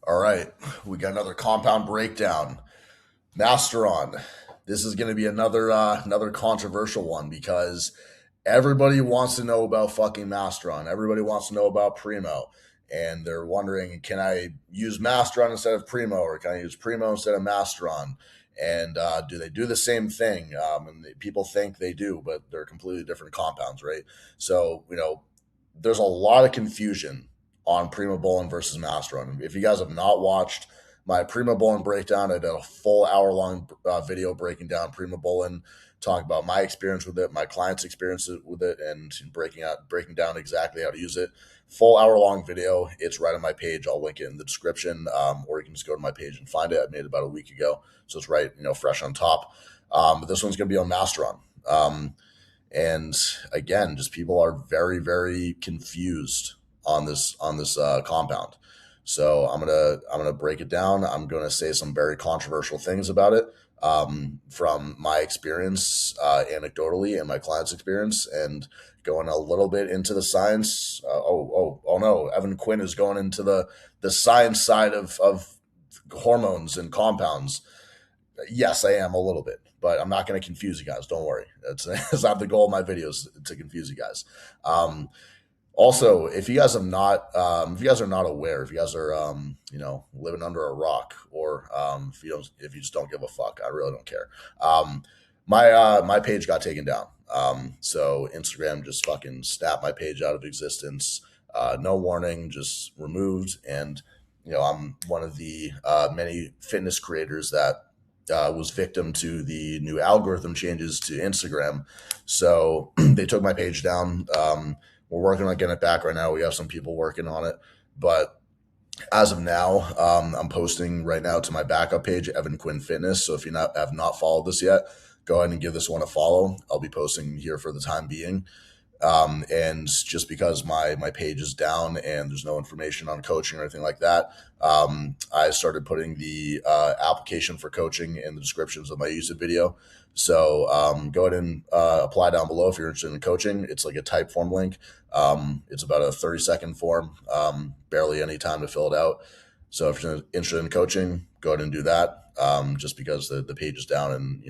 All right, we got another compound breakdown. Masteron. This is going to be another controversial one because everybody wants to know about fucking Masteron. Everybody wants to know about Primo, and they're wondering, can I use Masteron instead of Primo, or can I use Primo instead of Masteron? And do they do the same thing? People think they do, but they're completely different compounds, right? So there's a lot of confusion on Primo Bowling versus Masteron. If you guys have not watched my Primo Bowling breakdown, I did a full hour-long video breaking down Primo Bowling, talking about my experience with it, my clients' experience with it, and breaking down exactly how to use it. Full hour-long video. It's right on my page. I'll link it in the description, or you can just go to my page and find it. I made it about a week ago, so it's right, fresh on top. But this one's going to be on Masteron. And again, just people are very, very confused on this compound. So I'm gonna break it down. I'm gonna say some very controversial things about it from my experience, anecdotally, and my client's experience, and going a little bit into the science. Oh no! Evan Quinn is going into the science side of hormones and compounds. Yes, I am a little bit, but I'm not going to confuse you guys. Don't worry. That's not the goal of my videos, to confuse you guys. Also, if you guys have not, if you guys are not aware, if you guys are, living under a rock, or if you just don't give a fuck, I really don't care. My page got taken down. So Instagram just fucking snapped my page out of existence. No warning, just removed. And I'm one of the many fitness creators that was victim to the new algorithm changes to Instagram. So they took my page down. We're working on getting it back right now. We have some people working on it. But as of now, I'm posting right now to my backup page, Evan Quinn Fitness. So if you have not followed this yet, go ahead and give this one a follow. I'll be posting here for the time being. And just because my page is down and there's no information on coaching or anything like that, I started putting the application for coaching in the descriptions of my YouTube video. So go ahead and apply down below if you're interested in coaching. It's like a type form link. It's about a 30-second form, barely any time to fill it out. So if you're interested in coaching, go ahead and do that, just because the page is down and,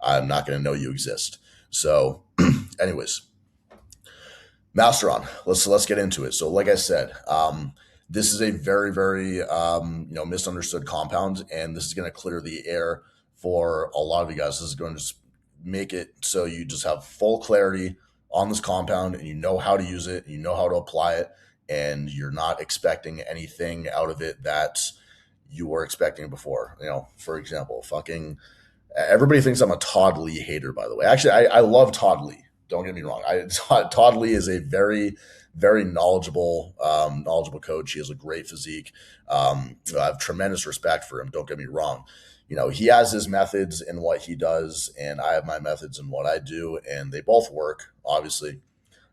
I'm not going to know you exist. So anyways, Masteron, let's get into it. So like I said, this is a very, very misunderstood compound, and this is going to clear the air for a lot of you guys. This is going to just make it so you just have full clarity on this compound, and you know how to use it, and you know how to apply it, and you're not expecting anything out of it that you were expecting before. For example, fucking everybody thinks I'm a Todd Lee hater, by the way. Actually, I love Todd Lee. Don't get me wrong. Todd Lee is a very, very knowledgeable coach. He has a great physique. I have tremendous respect for him. Don't get me wrong. He has his methods in what he does, and I have my methods in what I do, and they both work, obviously.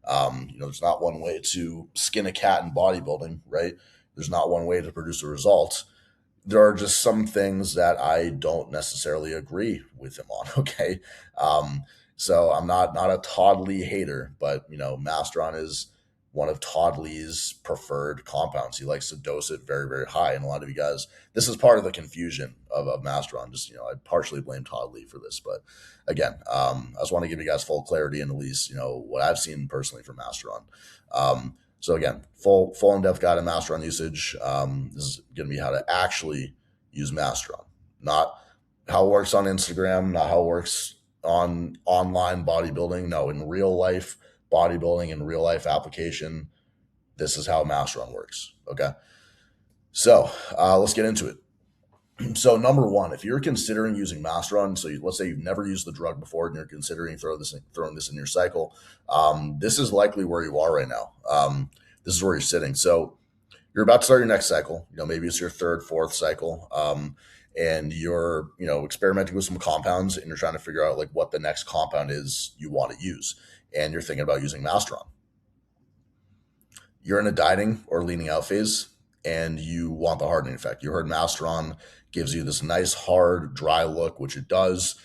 There's not one way to skin a cat in bodybuilding, right? There's not one way to produce a result. There are just some things that I don't necessarily agree with him on, okay? So I'm not a Todd Lee hater, but Masteron is one of Todd Lee's preferred compounds. He likes to dose it very, very high, and a lot of you guys, this is part of the confusion of Masteron. Just I partially blame Todd Lee for this, but again, I just want to give you guys full clarity and at least what I've seen personally from Masteron. So again, full in-depth guide on Masteron usage. This is going to be how to actually use Masteron, not how it works on Instagram, not how it works on online bodybuilding. No, in real life bodybuilding and real life application, this is how Masteron works. Okay. So let's get into it. So number one, if you're considering using Masteron, so let's say you've never used the drug before and you're considering throwing this in your cycle, this is likely where you are right now. This is where you're sitting. So you're about to start your next cycle. Maybe it's your third, fourth cycle. And you're, experimenting with some compounds, and you're trying to figure out like what the next compound is you want to use. And you're thinking about using Masteron. You're in a dieting or leaning out phase, and you want the hardening effect. You heard Masteron gives you this nice, hard, dry look, which it does,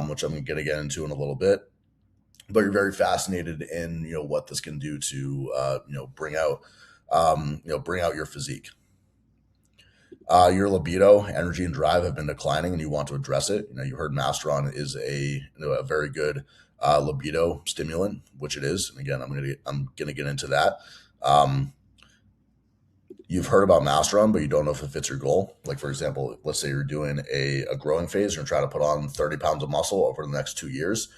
which I'm going to get into in a little bit. But you're very fascinated in, what this can do to, bring out your physique. your libido, energy, and drive have been declining, and you want to address it. You heard Masteron is a very good libido stimulant, which it is. And again, I'm gonna get into that. Um, you've heard about Masteron, but you don't know if it fits your goal. Like, for example, let's say you're doing a growing phase, you're trying to put on 30 pounds of muscle over the next 2 years,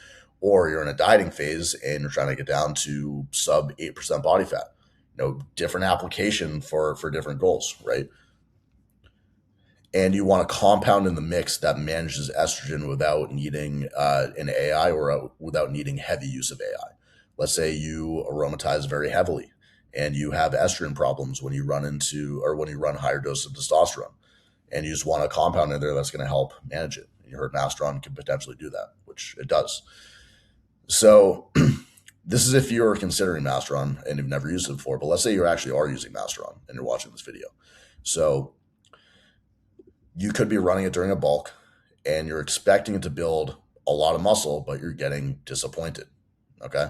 or you're in a dieting phase and you're trying to get down to sub 8% body fat. Different application for different goals, right? And you want a compound in the mix that manages estrogen without needing an AI or without needing heavy use of AI. Let's say you aromatize very heavily and you have estrogen problems when you run higher doses of testosterone, and you just want a compound in there that's going to help manage it. You heard Masteron can potentially do that, which it does. So this is if you're considering Masteron and you've never used it before, but let's say you actually are using Masteron and you're watching this video. So you could be running it during a bulk and you're expecting it to build a lot of muscle, but you're getting disappointed. Okay.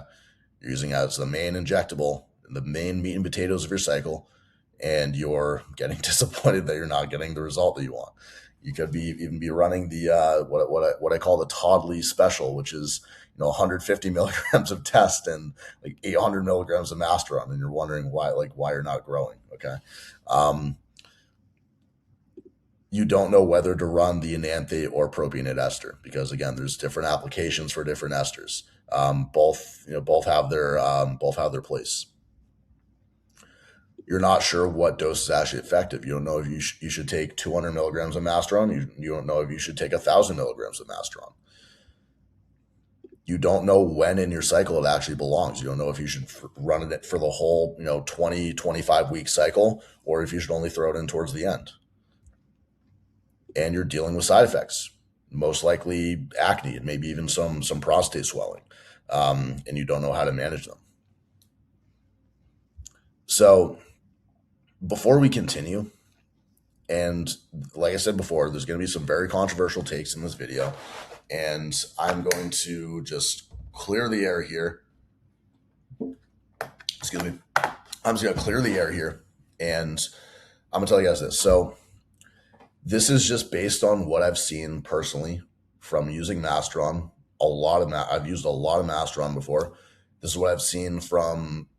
You're using it as the main injectable, the main meat and potatoes of your cycle, and you're getting disappointed that you're not getting the result that you want. You could even be running the what I call the Toddly special, which is 150 milligrams of test and like 800 milligrams of Masteron, and you're wondering why you're not growing. Okay. You don't know whether to run the enanthate or propionate ester because again, there's different applications for different esters. Both have their place. You're not sure what dose is actually effective. You don't know if you should take 200 milligrams of Masteron. You don't know if you should take 1,000 milligrams of Masteron. You don't know when in your cycle it actually belongs. You don't know if you should run it for the whole 20, 25 week cycle, or if you should only throw it in towards the end. And you're dealing with side effects, most likely acne and maybe even some prostate swelling, and you don't know how to manage them. So before we continue, and like I said before, there's going to be some very controversial takes in this video, and I'm going to just clear the air here. Excuse me. I'm just going to clear the air here, and I'm going to tell you guys this. So this is just based on what I've seen personally from using Masteron. I've used a lot of Masteron before. This is what I've seen from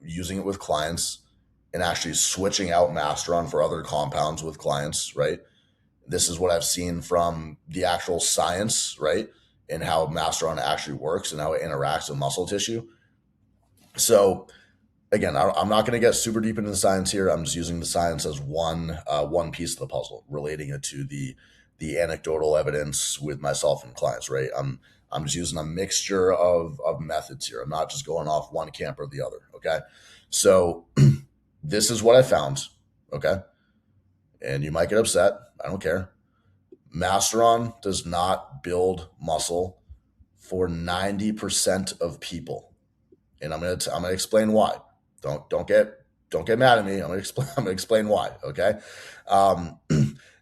using it with clients and actually switching out Masteron for other compounds with clients, right? This is what I've seen from the actual science, right? And how Masteron actually works and how it interacts with muscle tissue. So again, I'm not going to get super deep into the science here. I'm just using the science as one piece of the puzzle, relating it to the anecdotal evidence with myself and clients. Right? I'm just using a mixture of methods here. I'm not just going off one camp or the other. Okay, so this is what I found. Okay, and you might get upset. I don't care. Masteron does not build muscle for 90% of people, and I'm gonna explain why. Don't get mad at me. I'm gonna explain why. Okay.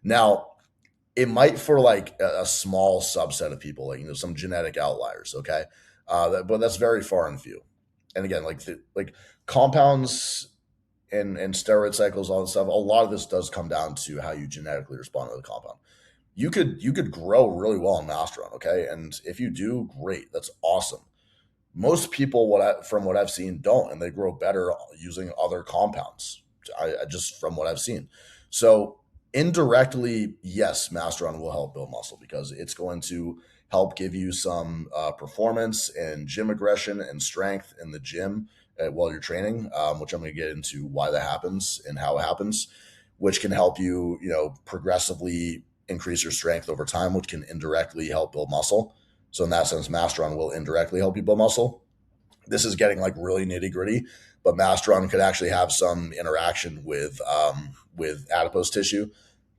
Now it might for like a small subset of people, like some genetic outliers. Okay, but that's very far and few. And again, like compounds and steroid cycles, all this stuff. A lot of this does come down to how you genetically respond to the compound. You could grow really well in Masteron. Okay, and if you do, great. That's awesome. Most people, from what I've seen, don't, and they grow better using other compounds. I just from what I've seen. So indirectly, yes, Masteron will help build muscle because it's going to help give you some performance and gym aggression and strength in the gym while you're training, which I'm going to get into why that happens and how it happens, which can help you, progressively increase your strength over time, which can indirectly help build muscle. So in that sense, Masteron will indirectly help you build muscle. This is getting like really nitty gritty, but Masteron could actually have some interaction with adipose tissue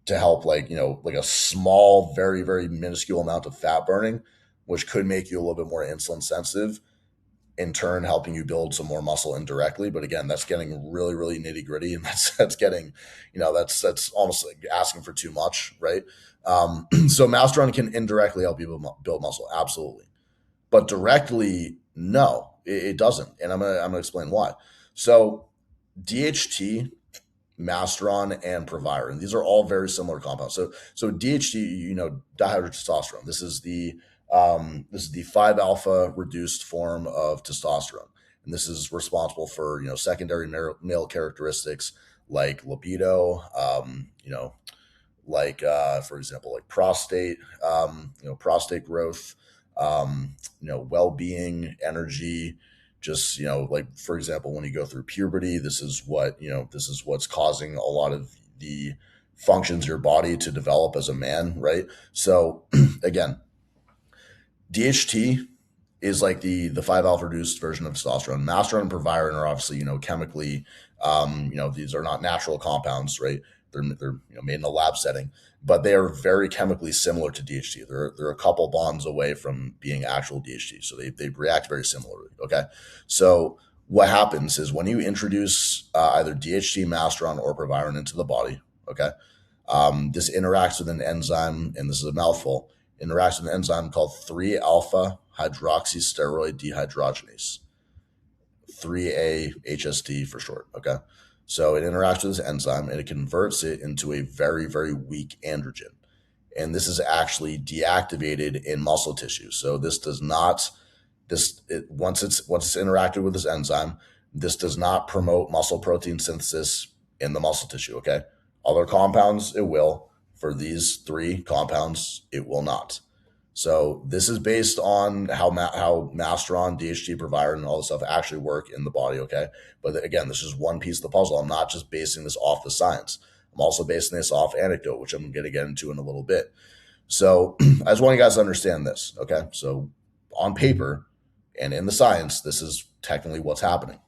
to help, like a small, very very minuscule amount of fat burning, which could make you a little bit more insulin sensitive, in turn helping you build some more muscle indirectly. But again, that's getting really really nitty gritty, and that's getting that's almost like asking for too much, right? So Masteron can indirectly help you build muscle, absolutely, but directly, no, it doesn't, and I'm gonna explain why. So DHT Masteron, and Proviron. These are all very similar compounds. So DHT, dihydrotestosterone. This is the 5 alpha reduced form of testosterone, and this is responsible for secondary male characteristics like libido, like for example, like prostate, prostate growth, well-being, energy. Just like for example, when you go through puberty, this is what's causing a lot of the functions of your body to develop as a man, right? So again, DHT is like the 5 alpha reduced version of testosterone. Masteron and Proviron are obviously chemically, these are not natural compounds, right? They're made in a lab setting, but they are very chemically similar to DHT. They're a couple bonds away from being actual DHT, so they react very similarly. Okay, so what happens is when you introduce either DHT, Masteron, or Proviron into the body, okay, this interacts with an enzyme, and this is a mouthful. Interacts with an enzyme called 3-alpha hydroxysteroid dehydrogenase, 3A-HSD for short. Okay. So it interacts with this enzyme and it converts it into a very, very weak androgen. And this is actually deactivated in muscle tissue. So this does not, once it's interacted with this enzyme, this does not promote muscle protein synthesis in the muscle tissue. Okay. Other compounds, it will. For these 3 compounds, it will not. So this is based on how Masteron, DHT, Proviron, and all this stuff actually work in the body, okay? But again, this is one piece of the puzzle. I'm not just basing this off the science. I'm also basing this off anecdote, which I'm going to get into in a little bit. So I just want you guys to understand this, okay? So on paper and in the science, this is technically what's happening.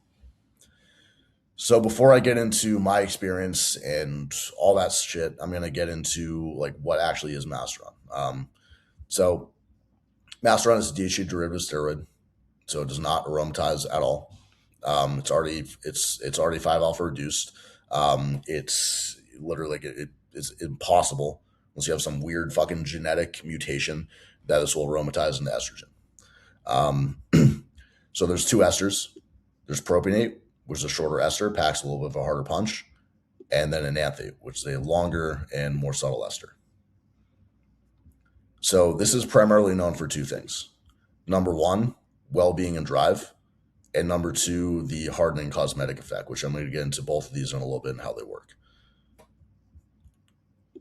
So before I get into my experience and all that shit, I'm going to get into like what actually is Masteron. So Masteron is a DHT derivative steroid, so it does not aromatize at all. It's already 5-alpha reduced. It's literally it's impossible unless you have some weird fucking genetic mutation that this will aromatize into estrogen. So there's 2 esters. There's propionate, which is a shorter ester, packs a little bit of a harder punch, and then enanthate, which is a longer and more subtle ester. So this is primarily known for 2 things. Number 1, well-being and drive. And number 2, the hardening cosmetic effect, which I'm going to get into both of these in a little bit and how they work.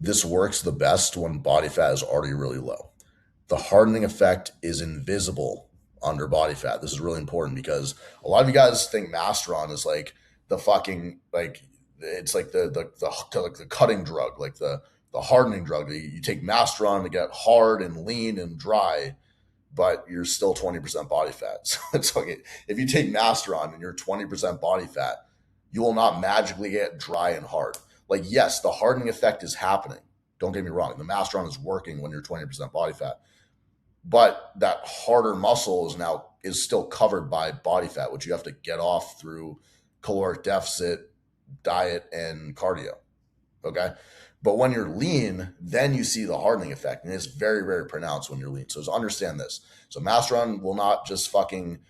This works the best when body fat is already really low. The hardening effect is invisible under body fat. This is really important because a lot of you guys think Masteron is like the fucking, like, it's like the cutting drug, like the hardening drug. You take Masteron to get hard and lean and dry, but you're still 20% body fat. So it's like if you take Masteron and you're 20% body fat, you will not magically get dry and hard. Like, yes, the hardening effect is happening. Don't get me wrong. The Masteron is working when you're 20% body fat, but that harder muscle is still covered by body fat, which you have to get off through caloric deficit, diet, and cardio. Okay. But when you're lean, then you see the hardening effect, and it's very, very pronounced when you're lean. So just understand this. So Masteron will not just fucking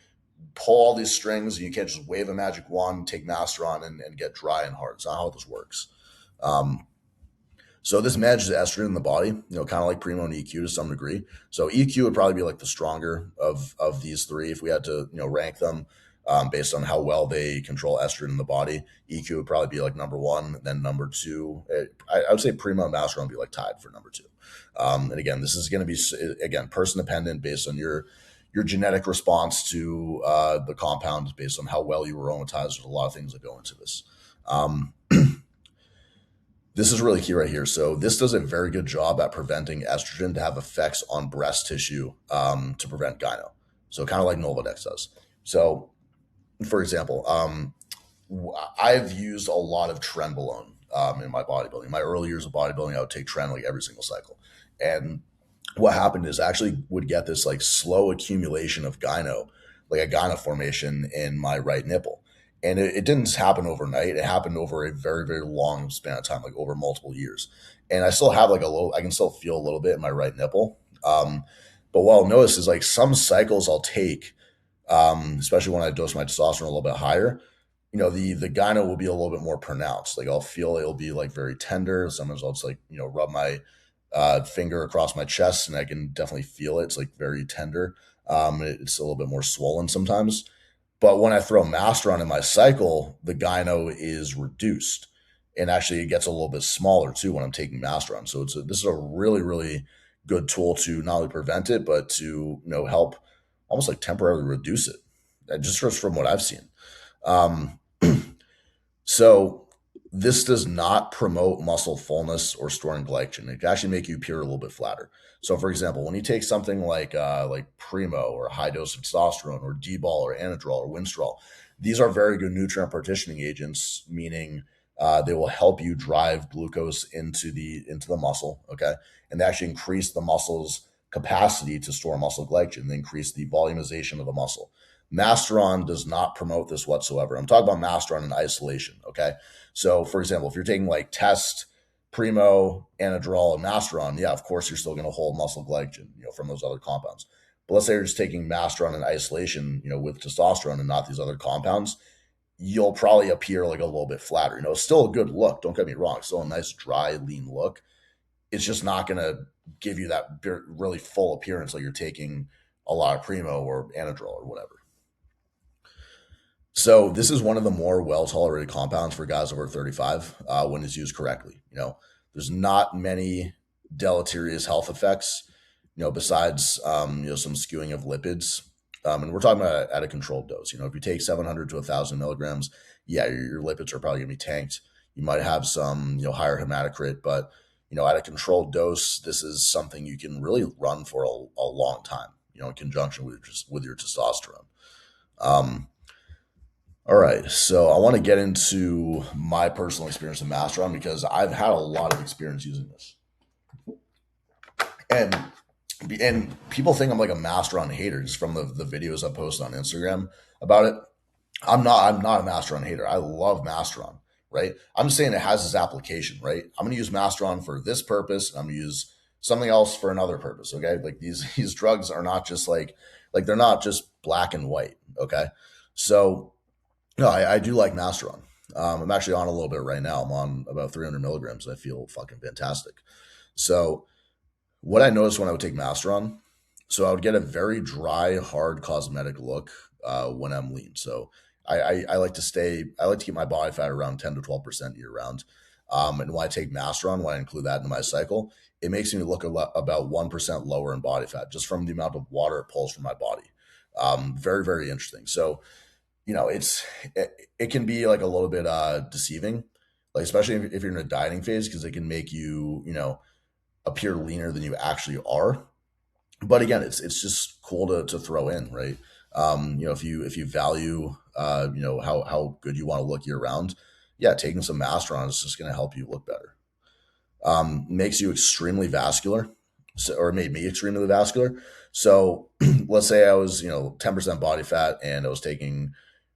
pull all these strings. You can't just wave a magic wand, take Masteron, and get dry and hard. It's not how this works. So this manages estrogen in the body, kind of like Primo and EQ to some degree. So EQ would probably be like the stronger of these 3 if we had to rank them. Based on how well they control estrogen in the body. EQ would probably be like number 1, then number 2. I would say Primo and Masteron would be like tied for number 2. And again, this is going to be person dependent based on your genetic response to the compound, based on how well you aromatize. There's a lot of things that go into this. This is really key right here. So this does a very good job at preventing estrogen to have effects on breast tissue to prevent gyno. So kind of like Nolvadex does. So for example, I've used a lot of Trenbolone in my bodybuilding. In my early years of bodybuilding, I would take Tren like every single cycle. And what happened is I actually would get this like slow accumulation of gyno, like a gyno formation in my right nipple. And it didn't happen overnight. It happened over a very, very long span of time, like over multiple years. And I still have I can still feel a little bit in my right nipple. But what I'll notice is like some cycles I'll take, especially when I dose my testosterone a little bit higher, the gyno will be a little bit more pronounced. Like I'll feel it'll be like very tender. Sometimes I'll just like, rub my finger across my chest and I can definitely feel it. It's like very tender. It's a little bit more swollen sometimes. But when I throw Masteron in my cycle, the gyno is reduced. And actually it gets a little bit smaller too when I'm taking Masteron. So this is a really, really good tool to not only prevent it, but to, help almost like temporarily reduce it. Just from what I've seen. Um, so this does not promote muscle fullness or storing glycogen. It can actually make you appear a little bit flatter. So, for example, when you take something like Primo or high dose of testosterone or D-bol or Anadrol or Winstrol, these are very good nutrient partitioning agents, meaning they will help you drive glucose into the muscle. Okay, and they actually increase the muscle's capacity to store muscle glycogen. They increase the volumization of the muscle. Masteron does not promote this whatsoever. I'm talking about Masteron in isolation. Okay. So, for example, if you're taking like Test, Primo, Anadrol, and Masteron, yeah, of course you're still going to hold muscle glycogen, from those other compounds. But let's say you're just taking Masteron in isolation, with testosterone and not these other compounds, you'll probably appear like a little bit flatter. It's still a good look. Don't get me wrong. It's still a nice, dry, lean look. It's just not going to give you that really full appearance like you're taking a lot of Primo or Anadrol or whatever. So this is one of the more well-tolerated compounds for guys over 35 when it's used correctly. There's not many deleterious health effects, besides some skewing of lipids. And we're talking about at a controlled dose. If you take 700 to 1,000 milligrams, yeah, your lipids are probably going to be tanked. You might have some higher hematocrit, but at a controlled dose, this is something you can really run for a long time. In conjunction with your testosterone. All right, so I want to get into my personal experience with Masteron because I've had a lot of experience using this, and people think I'm like a Masteron hater just from the videos I post on Instagram about it. I'm not a Masteron hater. I love Masteron, right? I'm just saying it has its application, right? I'm going to use Masteron for this purpose, and I'm going to use something else for another purpose. Okay, like these drugs are not just like they're not just black and white. Okay, so. No, I do like Masteron. I'm actually on a little bit right now. I'm on about 300 milligrams. And I feel fucking fantastic. So what I noticed when I would take Masteron, so I would get a very dry, hard cosmetic look when I'm lean. So I like to keep my body fat around 10 to 12% year round. And when I take Masteron, when I include that into my cycle, it makes me look about 1% lower in body fat just from the amount of water it pulls from my body. Very, very interesting. So, it can be like a little bit deceiving, like especially if you're in a dieting phase, because it can make you appear leaner than you actually are. But again, it's just cool to throw in, right? If you value how good you want to look year round, yeah, taking some Masteron is just going to help you look better. Makes you extremely vascular, or made me extremely vascular. So let's say I was 10% body fat and I was taking,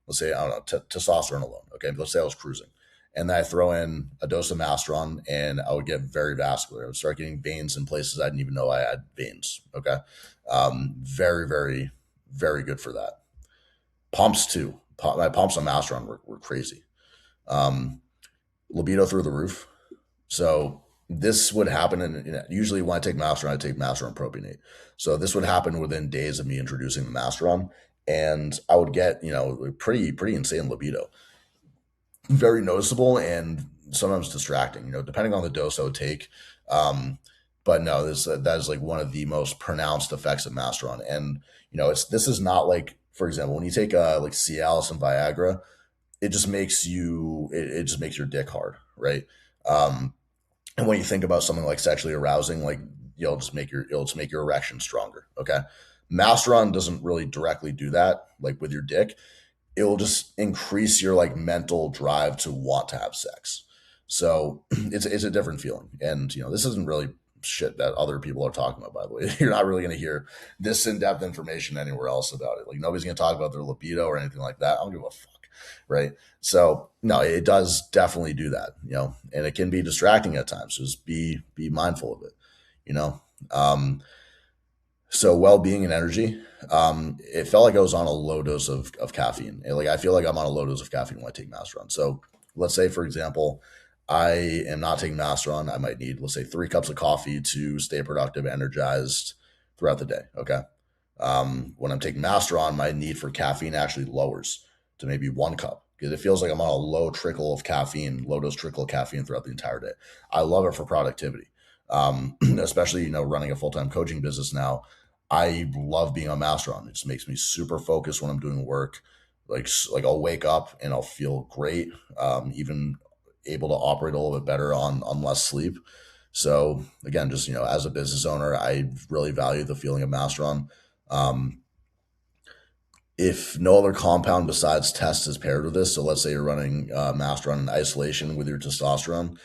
let's say, I don't know, testosterone alone. Okay, let's say I was cruising, and then I throw in a dose of Masteron, and I would get very vascular. I would start getting veins in places I didn't even know I had veins. Okay, very, very, very good for that. Pumps too. My pumps on Masteron were crazy. Libido through the roof. So this would happen, usually when I take Masteron propionate. So this would happen within days of me introducing the Masteron, and I would get pretty insane libido, very noticeable and sometimes distracting. Depending on the dose I would take. But no, that is like one of the most pronounced effects of Masteron, and this is not like, for example, when you take like Cialis and Viagra, it just makes it just makes your dick hard, right? And when you think about something like sexually arousing, like it'll just make your erection stronger. Okay. Masteron doesn't really directly do that, like with your dick. It will just increase your like mental drive to want to have sex. So it's a different feeling. And this isn't really shit that other people are talking about, by the way. You're not really going to hear this in-depth information anywhere else about it. Like nobody's going to talk about their libido or anything like that. I don't give a fuck. Right. So no, it does definitely do that, and it can be distracting at times. Just be mindful of it, you know? Um, So well-being and energy. It felt like I was on a low dose of caffeine. Like I feel like I'm on a low dose of caffeine when I take Masteron. So let's say, for example, I am not taking Masteron. I might need, let's say, 3 cups of coffee to stay productive, energized throughout the day. Okay. When I'm taking Masteron, my need for caffeine actually lowers to maybe 1 cup because it feels like I'm on a low trickle of caffeine, low dose trickle of caffeine throughout the entire day. I love it for productivity, especially running a full time coaching business now. I love being on Masteron. It just makes me super focused when I'm doing work. Like I'll wake up and I'll feel great. Even able to operate a little bit better on less sleep. So again, just as a business owner, I really value the feeling of Masteron. Um, if no other compound besides test is paired with this, so let's say you're running Masteron in isolation with your testosterone,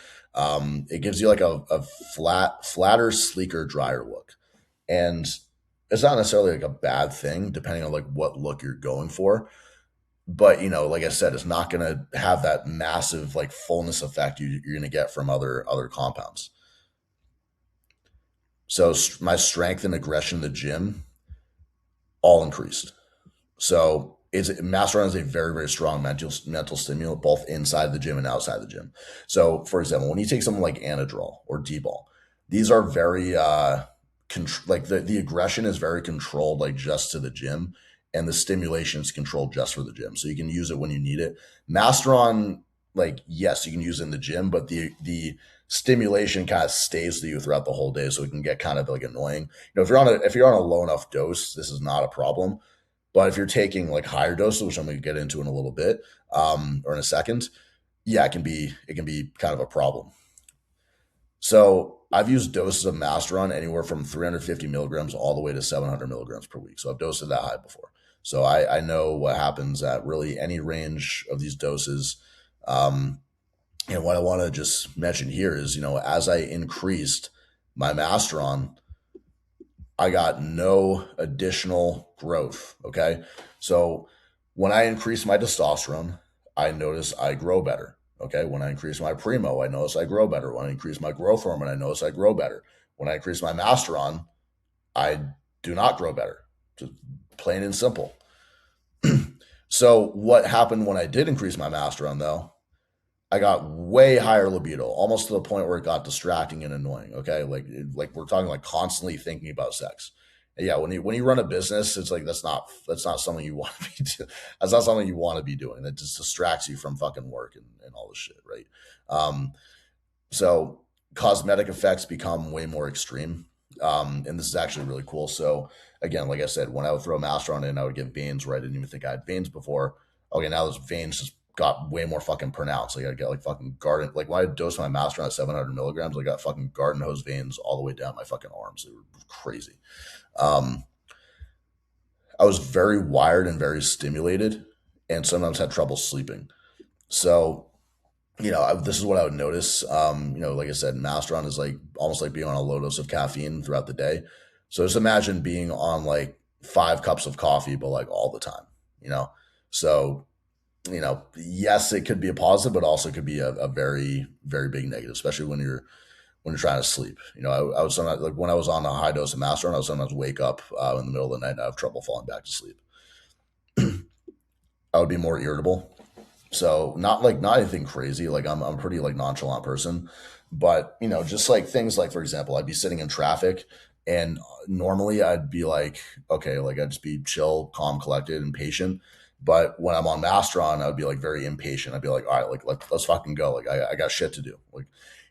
it gives you like a flatter, sleeker, drier look. And it's not necessarily like a bad thing, depending on like what look you're going for. But like I said, it's not going to have that massive like fullness effect you're going to get from other compounds. So my strength and aggression in the gym all increased. So Masteron is a very, very strong mental stimulant, both inside the gym and outside the gym. So, for example, when you take something like Anadrol or D-ball, these are very like the aggression is very controlled, like just to the gym, and the stimulation is controlled just for the gym. So you can use it when you need it. Masteron, like yes, you can use it in the gym, but the stimulation kind of stays with you throughout the whole day, so it can get kind of like annoying. If you're on a low enough dose, this is not a problem. But if you're taking like higher doses, which I'm going to get into in a little bit, or in a second, yeah, it can be kind of a problem. So I've used doses of Masteron anywhere from 350 milligrams all the way to 700 milligrams per week. So I've dosed it that high before. So I know what happens at really any range of these doses. Um, and what I want to just mention here is, as I increased my Masteron, I got no additional growth. Okay. So when I increase my testosterone, I notice I grow better. Okay. When I increase my primo, I notice I grow better. When I increase my growth hormone, I notice I grow better. When I increase my Masteron, I do not grow better. Just plain and simple. So what happened when I did increase my Masteron though? I got way higher libido, almost to the point where it got distracting and annoying. Okay, like we're talking like constantly thinking about sex. And yeah, when you run a business, it's like that's not something you want to be that's not something you want to be doing. That just distracts you from fucking work and all this shit, right? Um, so cosmetic effects become way more extreme, and this is actually really cool. So again, like I said, when I would throw Masteron in, I would get veins where I didn't even think I had veins before. Okay, now those veins just got way more fucking pronounced. Like I got like fucking garden. Like when I dosed my Masteron at 700 milligrams, I got fucking garden hose veins all the way down my fucking arms. They were crazy. Um, I was very wired and very stimulated, and sometimes had trouble sleeping. So this is what I would notice. Like I said, Masteron is like almost like being on a low dose of caffeine throughout the day. So just imagine being on like 5 cups of coffee, but like all the time. You know, so yes, it could be a positive, but also could be a very, very big negative, especially when you're trying to sleep. I was sometimes like when I was on a high dose of Masteron, I would sometimes wake up in the middle of the night and I have trouble falling back to sleep. I would be more irritable. So not anything crazy. Like I'm a pretty like nonchalant person, but just like things like, for example, I'd be sitting in traffic and normally I'd be like, okay, like I'd just be chill, calm, collected, and patient. But when I'm on Masteron, I would be like very impatient. I'd be like, all right, like let's fucking go. Like I got shit to do. Like,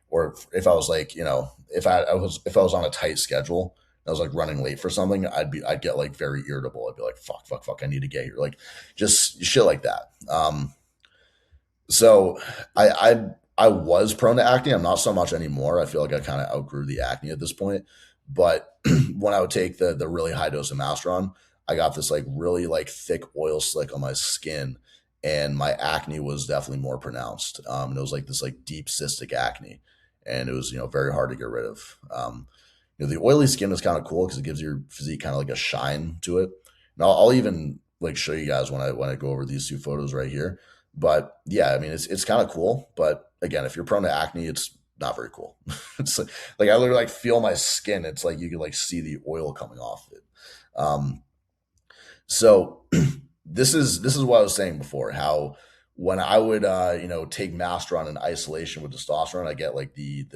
or if I was like, if I was on a tight schedule, and I was like running late for something, I'd get like very irritable. I'd be like, fuck, I need to get here. Like just shit like that. So I was prone to acne. I'm not so much anymore. I feel like I kind of outgrew the acne at this point. But when I would take the really high dose of Masteron, I got this like really like thick oil slick on my skin, and my acne was definitely more pronounced. And it was like this like deep cystic acne, and it was very hard to get rid of. The oily skin is kind of cool because it gives your physique kind of like a shine to it. And I'll even like show you guys when I go over these 2 photos right here. But yeah, I mean it's kind of cool. But again, if you're prone to acne, it's not very cool. It's like I literally like feel my skin. It's like you can like see the oil coming off it. Um, so this is what I was saying before. How when I would take Masteron in isolation with testosterone, I get like the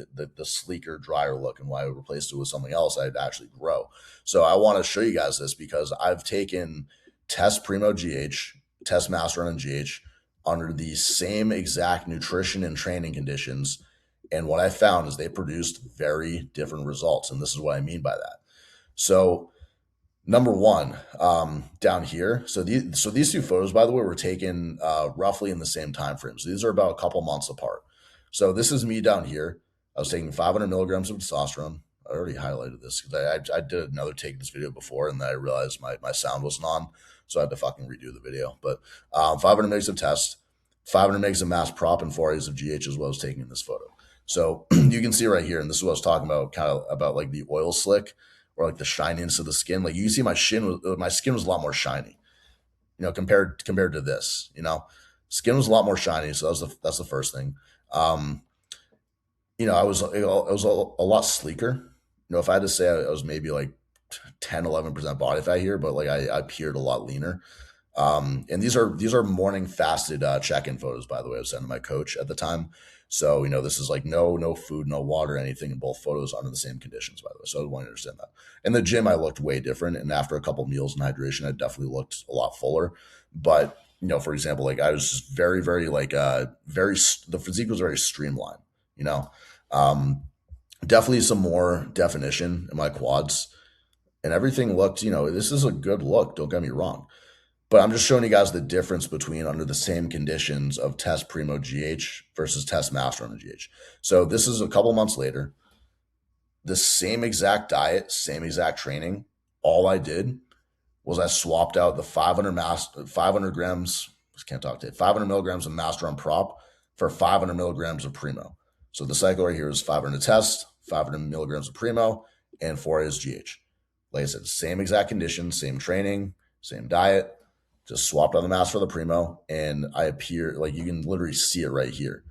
sleeker, drier look, and when I would replace it with something else, I'd actually grow. So I want to show you guys this because I've taken Test Primo GH, Test Masteron and GH under the same exact nutrition and training conditions. And what I found is they produced very different results. And this is what I mean by that. So number one, down here. So these two photos, by the way, were taken roughly in the same time frame. So these are about a couple months apart. So this is me down here. I was taking 500 milligrams of testosterone. I already highlighted this because I did another take of this video before, and then I realized my sound wasn't on, so I had to fucking redo the video. But 500 mgs of test, 500 mgs of mass prop, and 4 A's of GH is what I was taking in this photo. So you can see right here, and this is what I was talking about, kind of about like the oil slick or like the shininess of the skin. Like you can see my skin was a lot more shiny, compared to this. Skin was a lot more shiny. So that's the first thing. I was a lot sleeker. If I had to say, I was maybe like 10-11% body fat here, but like I appeared a lot leaner. And these are morning fasted check-in photos, by the way. I was sending my coach at the time. So, this is like no food, no water, anything in both photos under the same conditions, by the way. So I want to understand that. In the gym, I looked way different. And after a couple meals and hydration, I definitely looked a lot fuller. But, for example, like I was just very, very like, the physique was very streamlined, definitely some more definition in my quads and everything looked, this is a good look. Don't get me wrong. But I'm just showing you guys the difference between under the same conditions of Test Primo GH versus Test Masteron and GH. So this is a couple months later. The same exact diet, same exact training. All I did was I swapped out the 500 grams, 500 milligrams of Masteron prop for 500 milligrams of Primo. So the cycle right here is 500 test, 500 milligrams of Primo, and 4 A's GH. Like I said, same exact conditions, same training, same diet. Just swapped on the mass for the Primo, and I appear like you can literally see it right here.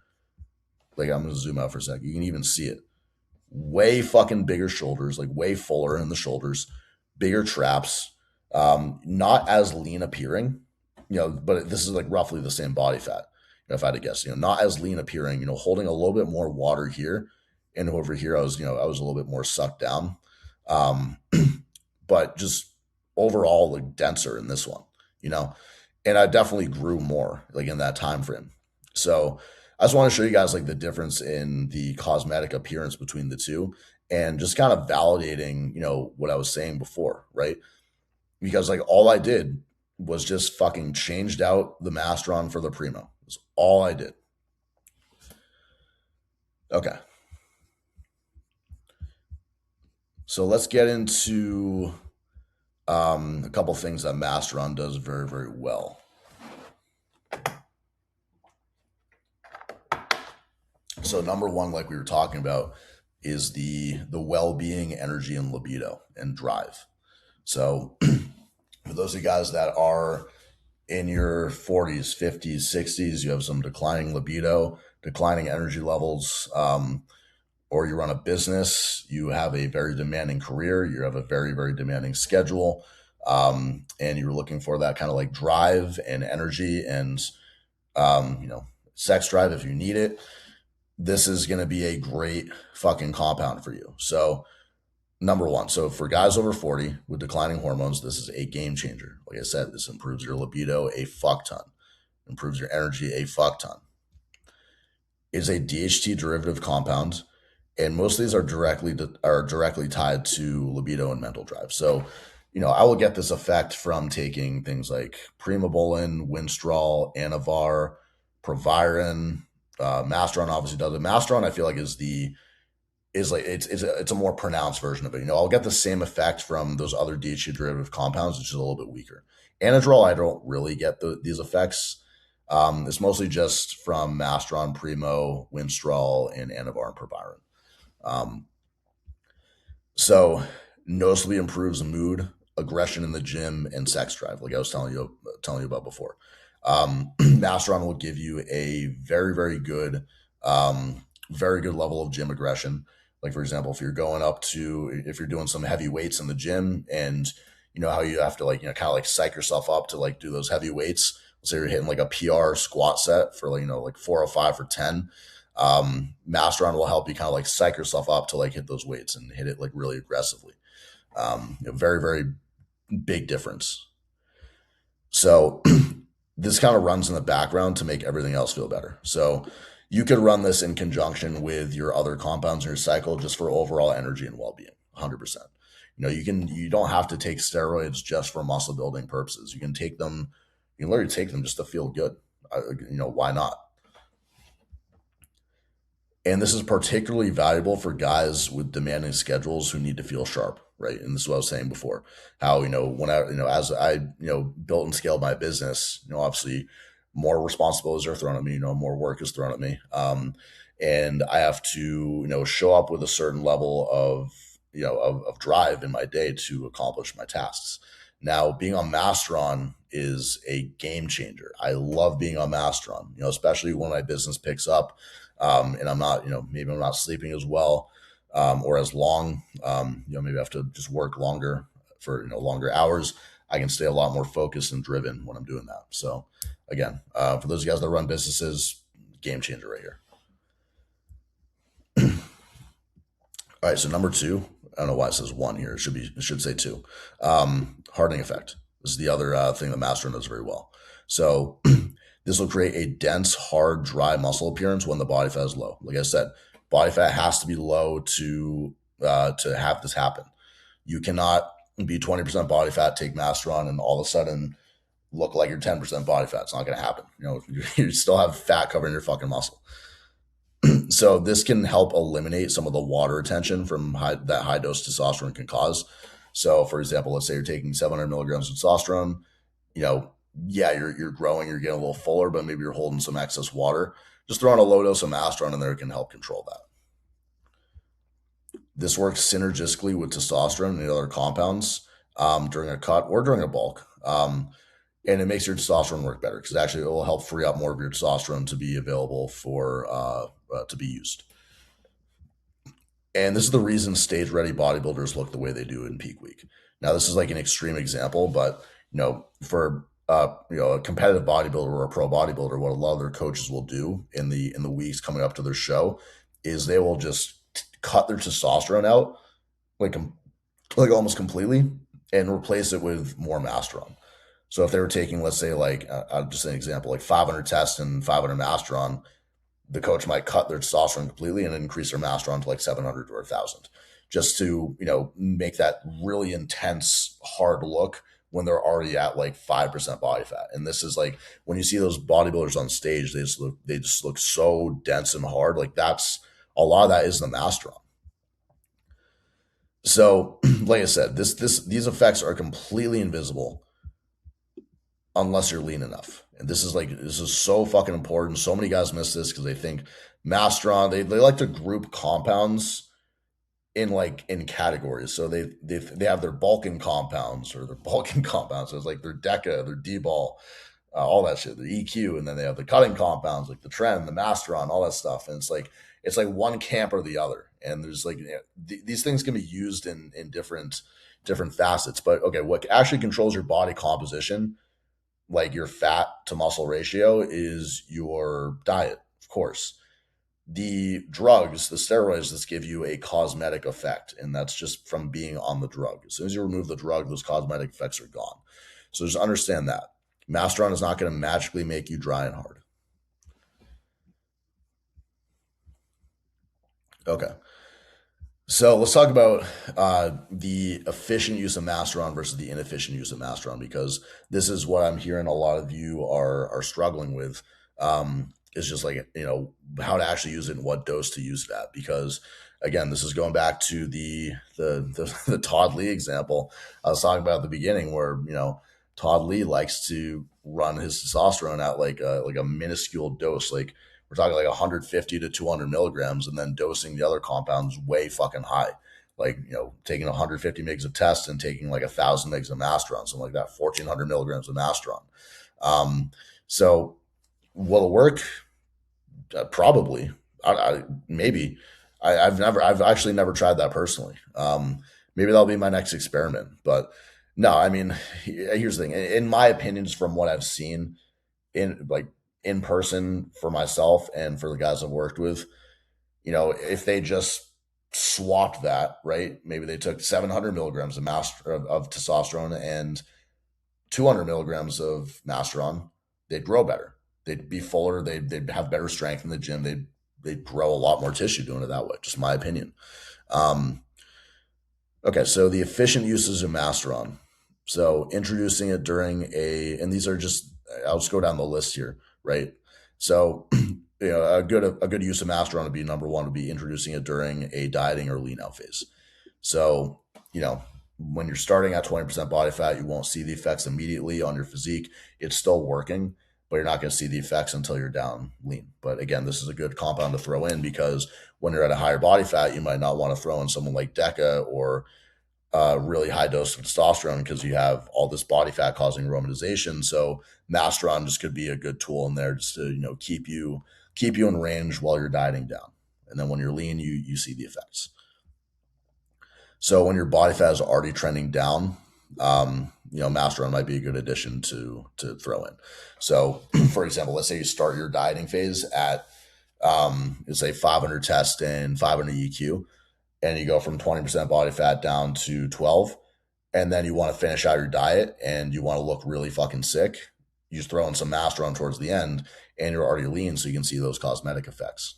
Like I'm gonna zoom out for a sec. You can even see it. Way fucking bigger shoulders, like way fuller in the shoulders, bigger traps, not as lean appearing, but this is like roughly the same body fat. If I had to guess, not as lean appearing, holding a little bit more water here, and over here I was a little bit more sucked down, but just overall like denser in this one. And I definitely grew more like in that time frame. So I just want to show you guys like the difference in the cosmetic appearance between the two and just kind of validating, what I was saying before, right? Because like all I did was just fucking changed out the Masteron for the Primo. That's all I did. Okay. So let's get into a couple things that Masteron does very, very well. So number one, like we were talking about, is the well-being, energy, and libido and drive. So for those of you guys that are in your 40s, 50s, 60s, you have some declining libido, declining energy levels, or you run a business, you have a very demanding career, you have a very, very demanding schedule, and you're looking for that kind of like drive and energy and, sex drive if you need it, this is going to be a great fucking compound for you. So number one, so for guys over 40 with declining hormones, this is a game changer. Like I said, this improves your libido a fuck ton, improves your energy a fuck ton. It's a DHT derivative compound. And most of these are directly tied to libido and mental drive. So, I will get this effect from taking things like Primobolan, Winstrol, Anavar, Proviron, Masteron obviously does it. Masteron, I feel like it's a more pronounced version of it. I'll get the same effect from those other DHT derivative compounds, which is a little bit weaker. Anadrol, I don't really get these effects. It's mostly just from Masteron, Primo, Winstrol, and Anavar and Proviron. So noticeably improves mood, aggression in the gym, and sex drive, like I was telling you about before. Masteron will give you a very, very good very good level of gym aggression. Like for example, if you're doing some heavy weights in the gym, and you know how you have to like, you know, kind of like psych yourself up to like do those heavy weights. Let's say you're hitting like a PR squat set for like, you know, like 405 for 10. Masteron will help you kind of like psych yourself up to like hit those weights and hit it like really aggressively. You know, very, very big difference. So this kind of runs in the background to make everything else feel better. So you could run this in conjunction with your other compounds in your cycle just for overall energy and well-being, 100%. You know, you don't have to take steroids just for muscle building purposes. You can literally take them just to feel good. You know, why not? And this is particularly valuable for guys with demanding schedules who need to feel sharp, right? And this is what I was saying before, how, you know, as I, you know, built and scaled my business, you know, obviously more responsibilities are thrown at me, you know, more work is thrown at me. And I have to, you know, show up with a certain level of, you know, of drive in my day to accomplish my tasks. Now, being on Masteron is a game changer. I love being on Masteron, you know, especially when my business picks up, and I'm not, you know, maybe I'm not sleeping as well, or as long. You know, maybe I have to just work longer for, you know, longer hours. I can stay a lot more focused and driven when I'm doing that. So, again, for those guys that run businesses, game changer right here. All right, so number two, I don't know why it says one here. It should say two. Hardening effect. This is the other thing that Masteron does very well. So this will create a dense, hard, dry muscle appearance when the body fat is low. Like I said, body fat has to be low to have this happen. You cannot be 20% body fat, take Masteron, and all of a sudden look like you're 10% body fat. It's not going to happen. You know, you still have fat covering your fucking muscle. So this can help eliminate some of the water retention from that high dose testosterone can cause. So, for example, let's say you're taking 700 milligrams of testosterone. You know, yeah, you're growing, you're getting a little fuller, but maybe you're holding some excess water. Just throwing a low dose of Masteron in there can help control that. This works synergistically with testosterone and the other compounds during a cut or during a bulk. And it makes your testosterone work better because actually it will help free up more of your testosterone to be available for to be used. And this is the reason stage ready bodybuilders look the way they do in peak week. Now, this is like an extreme example, but you know, for you know, a competitive bodybuilder or a pro bodybuilder, what a lot of their coaches will do in the weeks coming up to their show is they will just cut their testosterone out like almost completely and replace it with more Masteron. So if they were taking, let's say, like just an example, like 500 tests and 500 Masteron, the coach might cut their testosterone completely and increase their Masteron to like 700 or 1,000, just to, you know, make that really intense, hard look when they're already at like 5% body fat. And this is like when you see those bodybuilders on stage, they just look so dense and hard. Like that's a lot of that is the Masteron. So, like I said, these effects are completely invisible unless you're lean enough. And this is so fucking important. So many guys miss this because they think Masteron, they like to group compounds in categories. So they have their bulking compounds or their bulking compounds. So it's like their DECA, their D-ball, all that shit, the EQ, and then they have the cutting compounds like the Trend, the Masteron, all that stuff. And it's like one camp or the other. And there's like, you know, these things can be used in different facets. But okay, what actually controls your body composition, like your fat to muscle ratio, is your diet, of course. The drugs, the steroids, just give you a cosmetic effect, and that's just from being on the drug. As soon as you remove the drug, those cosmetic effects are gone. So just understand that. Masteron is not going to magically make you dry and hard. Okay. So let's talk about the efficient use of Masteron versus the inefficient use of Masteron, because this is what I'm hearing a lot of you are struggling with. Is just like, you know, how to actually use it and what dose to use it at. Because again, this is going back to the Todd Lee example I was talking about at the beginning, where, you know, Todd Lee likes to run his testosterone at like a minuscule dose, like we're talking like 150 to 200 milligrams, and then dosing the other compounds way fucking high. Like, you know, taking 150 mgs of test and taking like 1,000 mgs of Masteron, something like that, 1,400 milligrams of Masteron. So will it work? Probably. Maybe I've actually never tried that personally. Maybe that'll be my next experiment. But no, I mean, here's the thing. In my opinions, from what I've seen in person for myself and for the guys I've worked with, if they just swapped that, right? Maybe they took 700 milligrams of testosterone and 200 milligrams of Masteron, they'd grow better. They'd be fuller. They'd have better strength in the gym. They'd grow a lot more tissue doing it that way. Just my opinion. Um, okay, so the efficient uses of Masteron. So introducing it during and these are just, I'll just go down the list here, right? So, a good use of Masteron would be number one would be introducing it during a dieting or lean out phase. So, when you're starting at 20% body fat, you won't see the effects immediately on your physique. It's still working, but you're not going to see the effects until you're down lean. But again, this is a good compound to throw in because when you're at a higher body fat, you might not want to throw in someone like DECA or a really high dose of testosterone because you have all this body fat causing aromatization. So Masteron just could be a good tool in there just to keep you in range while you're dieting down. And then when you're lean, you see the effects. So when your body fat is already trending down, Masteron might be a good addition to throw in. So, for example, let's say you start your dieting phase at, let's say 500 test and 500 EQ, and you go from 20% body fat down to 12, and then you want to finish out your diet and you want to look really fucking sick. You just throw in some Masteron towards the end, and you're already lean, so you can see those cosmetic effects.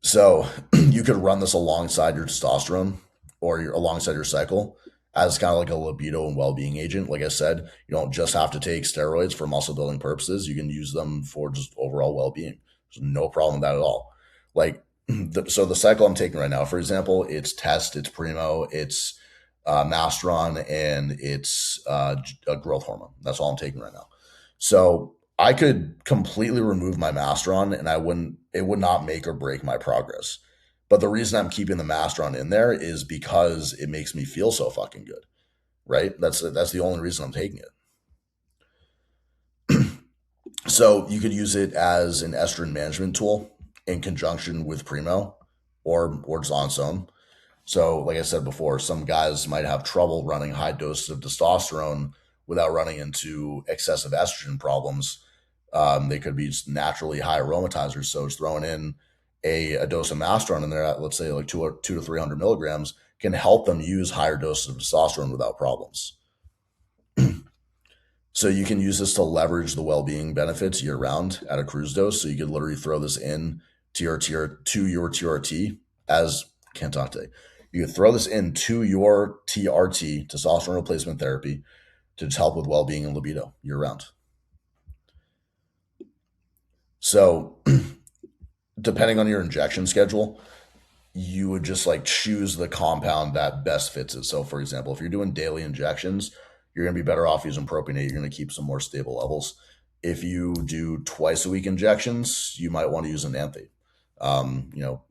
So you could run this alongside your testosterone or alongside your cycle as kind of like a libido and well-being agent. Like I said, you don't just have to take steroids for muscle building purposes. You can use them for just overall well-being. There's no problem with that at all. Like, so the cycle I'm taking right now, for example, it's test, it's primo, it's Masteron, and it's a growth hormone. That's all I'm taking right now. So I could completely remove my Masteron and it would not make or break my progress. But the reason I'm keeping the Masteron in there is because it makes me feel so fucking good, right? That's the only reason I'm taking it. So you could use it as an estrogen management tool in conjunction with Primo or just on its own. So, like I said before, some guys might have trouble running high doses of testosterone without running into excessive estrogen problems. They could be just naturally high aromatizers. So, just throwing in a dose of Masteron in there at, let's say, like two to 300 milligrams can help them use higher doses of testosterone without problems. So, you can use this to leverage the well being benefits year round at a cruise dose. So, you could literally throw this in to your TRT as, can't talk today. You could throw this into your TRT, testosterone replacement therapy, to just help with well-being and libido year round. So, depending on your injection schedule, you would just like choose the compound that best fits it. So, for example, if you're doing daily injections, you're going to be better off using propionate. You're going to keep some more stable levels. If you do twice a week injections, you might want to use an anthate.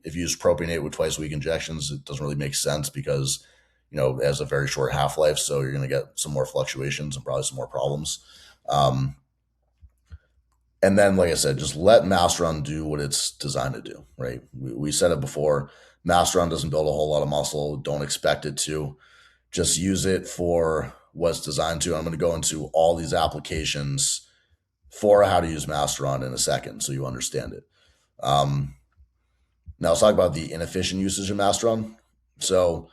If you use propionate with twice a week injections, it doesn't really make sense because, it has a very short half life. So you're going to get some more fluctuations and probably some more problems. And then, like I said, just let Masteron do what it's designed to do, right? We said it before. Masteron doesn't build a whole lot of muscle. Don't expect it to. Just use it for what it's designed to. I'm going to go into all these applications for how to use Masteron in a second so you understand it. Now let's talk about the inefficient usage of Masteron. So,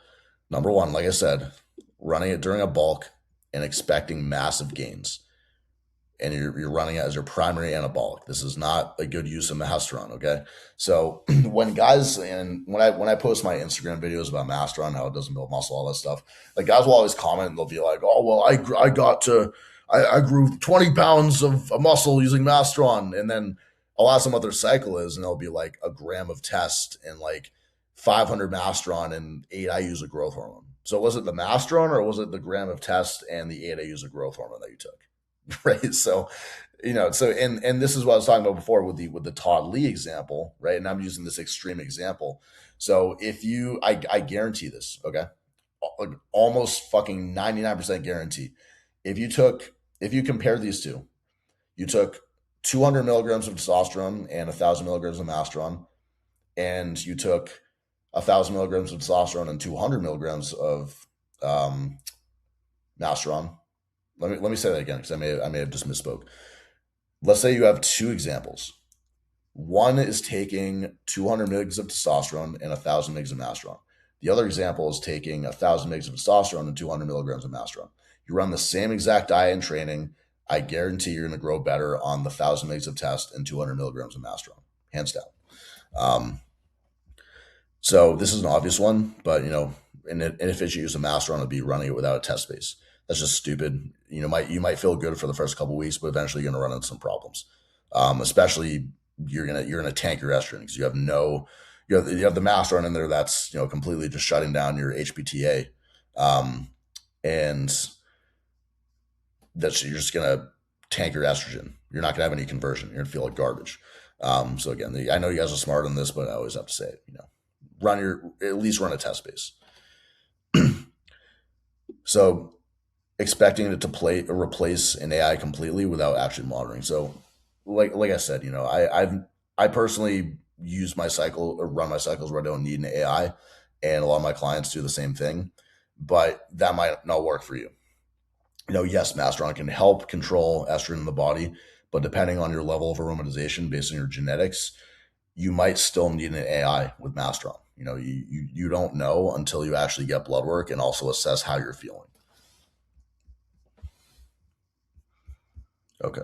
number one, like I said, running it during a bulk and expecting massive gains. And you're running it as your primary anabolic. This is not a good use of Masteron, okay? So when I post my Instagram videos about Masteron, how it doesn't build muscle, all that stuff, like guys will always comment and they'll be like, "Oh well, I grew 20 pounds of muscle using Masteron," and then I'll ask them what their cycle is, and they'll be like a gram of test and like 500 Masteron and 8 IUs of growth hormone. So was it the Masteron or was it the gram of test and the 8 IUs of growth hormone that you took? Right. So, and this is what I was talking about before with the Todd Lee example, right? And I'm using this extreme example. So I guarantee this, okay? Like almost fucking 99% guarantee. If you compare these two, you took 200 milligrams of testosterone and 1,000 milligrams of Masteron, and you took 1,000 milligrams of testosterone and 200 milligrams of Masteron. Let me say that again because I may have just misspoke. Let's say you have two examples. One is taking 200 mgs of testosterone and 1,000 mgs of Masteron. The other example is taking 1,000 mgs of testosterone and 200 milligrams of Masteron. You run the same exact diet and training. I guarantee you're going to grow better on the 1,000 mgs of test and 200 milligrams of Masteron, hands down. So this is an obvious one, but an inefficient use of Masteron would be running it without a test base. That's just stupid. You might feel good for the first couple of weeks, but eventually you're going to run into some problems. Especially you're gonna tank your estrogen because you have the Masteron in there that's completely just shutting down your HPTA, and you're just gonna tank your estrogen. You're not gonna have any conversion. You're gonna feel like garbage. So again, I know you guys are smart on this, but I always have to say it. At least run a test base. So expecting it to replace an AI completely without actually monitoring. So like I said, I personally use my cycle or run my cycles where I don't need an AI, and a lot of my clients do the same thing, but that might not work for you. Yes, Masteron can help control estrogen in the body, but depending on your level of aromatization based on your genetics, you might still need an AI with Masteron. You don't know until you actually get blood work and also assess how you're feeling. Okay.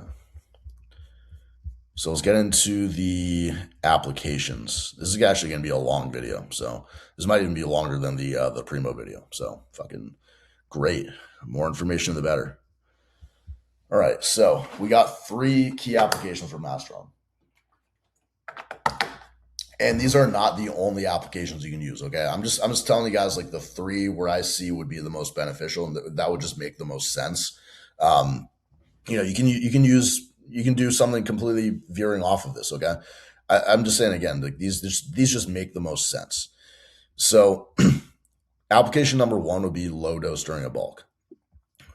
So let's get into the applications. This is actually going to be a long video, so this might even be longer than the Primo video. So fucking great. More information, the better. All right, so we got 3 key applications for Masteron. And these are not the only applications you can use, okay? I'm just telling you guys like the 3 where I see would be the most beneficial, and that would just make the most sense. You can do something completely veering off of this, okay? I'm just saying again, like these just make the most sense. So application number 1 would be low dose during a bulk.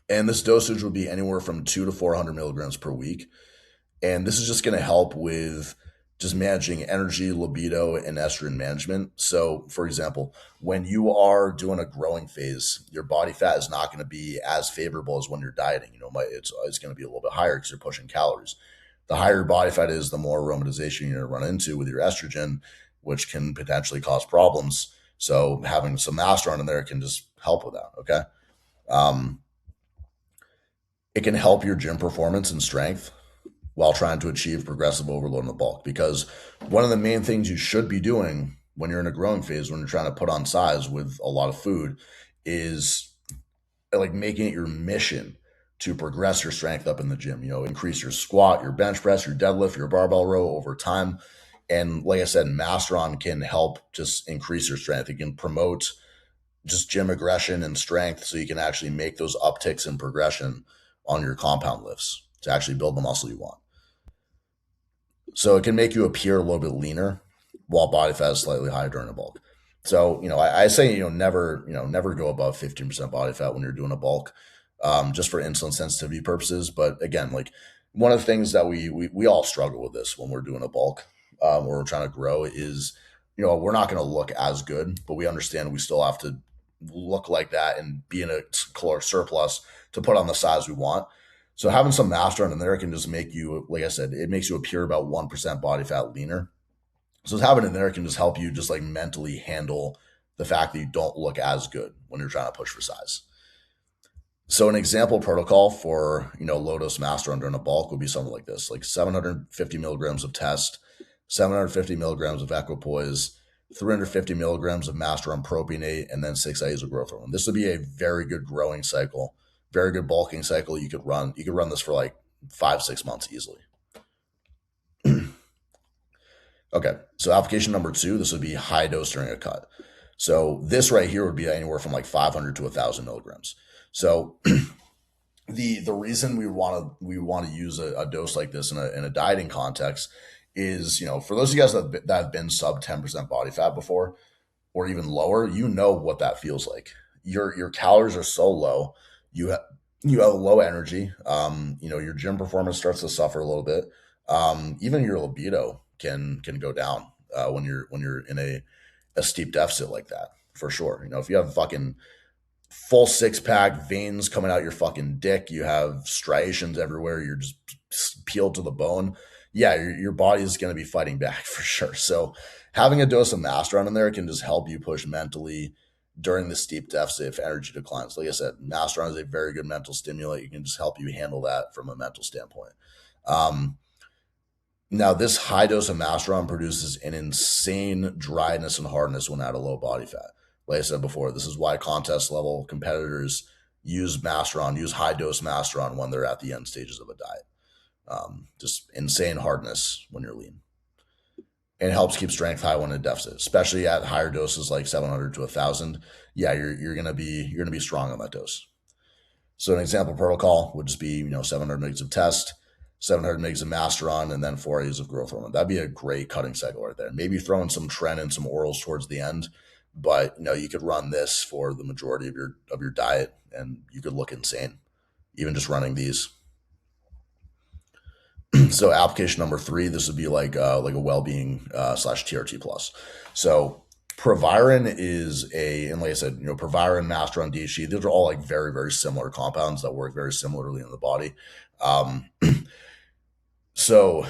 And this dosage would be anywhere from 200 to 400 milligrams per week. And this is just going to help with just managing energy, libido, and estrogen management. So, for example, when you are doing a growing phase, your body fat is not going to be as favorable as when you're dieting. It's going to be a little bit higher because you're pushing calories. The higher your body fat is, the more aromatization you're going to run into with your estrogen, which can potentially cause problems. So having some Masteron in there can just help with that, okay? It can help your gym performance and strength while trying to achieve progressive overload in the bulk. Because one of the main things you should be doing when you're in a growing phase, when you're trying to put on size with a lot of food, is like making it your mission to progress your strength up in the gym. Increase your squat, your bench press, your deadlift, your barbell row over time. And like I said, Masteron can help just increase your strength. It can promote just gym aggression and strength, so you can actually make those upticks in progression on your compound lifts to actually build the muscle you want. So it can make you appear a little bit leaner while body fat is slightly higher during a bulk. So, I say, never go above 15% body fat when you're doing a bulk, just for insulin sensitivity purposes. But again, like one of the things that we all struggle with this when we're doing a bulk, where we're trying to grow is, we're not going to look as good, but we understand we still have to look like that and be in a caloric surplus to put on the size we want. So having some Masteron in there can just make you, like I said, it makes you appear about 1% body fat leaner. So having it in there can just help you just like mentally handle the fact that you don't look as good when you're trying to push for size. So an example protocol for, low dose Masteron during a bulk would be something like this, like 750 milligrams of test, 750 milligrams of equipoise, 350 milligrams of Masteron propionate, and then 6 IUs of growth hormone. This would be a very good growing cycle, very good bulking cycle. You could run this for like 5-6 months easily. Okay, so application number 2, this would be high dose during a cut. So this right here would be anywhere from like 500 to 1,000 milligrams. So the reason we want to use a dose like this in a dieting context is, for those of you guys that have been sub 10% body fat before, or even lower, what that feels like. Your calories are so low, you have low energy. Your gym performance starts to suffer a little bit. Even your libido can go down when you're in a steep deficit like that, for sure. You know, if you have fucking full six pack, veins coming out your fucking dick, you have striations everywhere, you're just peeled to the bone. Yeah, your body is going to be fighting back for sure. So having a dose of Masteron in there can just help you push mentally during the steep deficit if energy declines. Like I said, Masteron is a very good mental stimulant. You can just help you handle that from a mental standpoint. Um, Now, this high dose of Masteron produces an insane dryness and hardness when at a low body fat. Like I said before, this is why contest level competitors use Masteron, use high dose Masteron when they're at the end stages of a diet. Just insane hardness when you're lean. And it helps keep strength high when in deficit, especially at higher doses like 700 to 1,000. Yeah, you're gonna be strong on that dose. So an example protocol would just be 700 mgs of test, 700 mgs of Masteron, and then 4 days of growth hormone. That'd be a great cutting cycle right there. Maybe throw in some tren and some orals towards the end, but you could run this for the majority of your diet, and you could look insane, even just running these. So application number 3, this would be like a well-being slash TRT plus. So Proviron is and like I said, Proviron, Masteron, DHT, those are all like very, very similar compounds that work very similarly in the body. So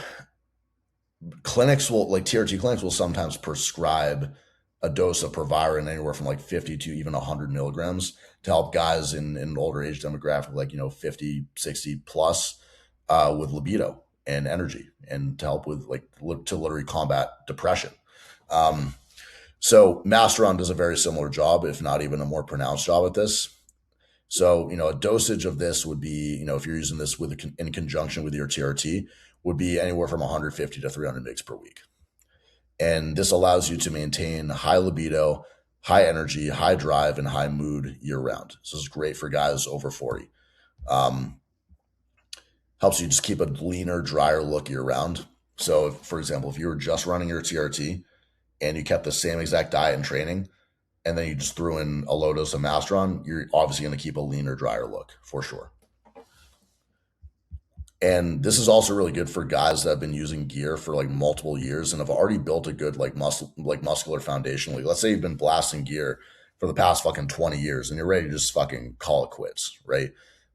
clinics like TRT clinics will sometimes prescribe a dose of Proviron anywhere from like 50 to even 100 milligrams to help guys in an older age demographic, like, 50, 60 plus, with libido and energy, and to help with to literally combat depression. So Masteron does a very similar job, if not even a more pronounced job at this. So, a dosage of this would be, if you're using this in conjunction with your TRT, would be anywhere from 150 to 300 mg per week. And this allows you to maintain high libido, high energy, high drive, and high mood year round. So it's great for guys over 40. Helps you just keep a leaner, drier look year round. So, for example, if you were just running your TRT and you kept the same exact diet and training, and then you just threw in a low dose of Masteron, you're obviously going to keep a leaner, drier look for sure. And this is also really good for guys that have been using gear for like multiple years and have already built a good muscular foundation. Like, let's say you've been blasting gear for the past fucking 20 years and you're ready to just fucking call it quits, right?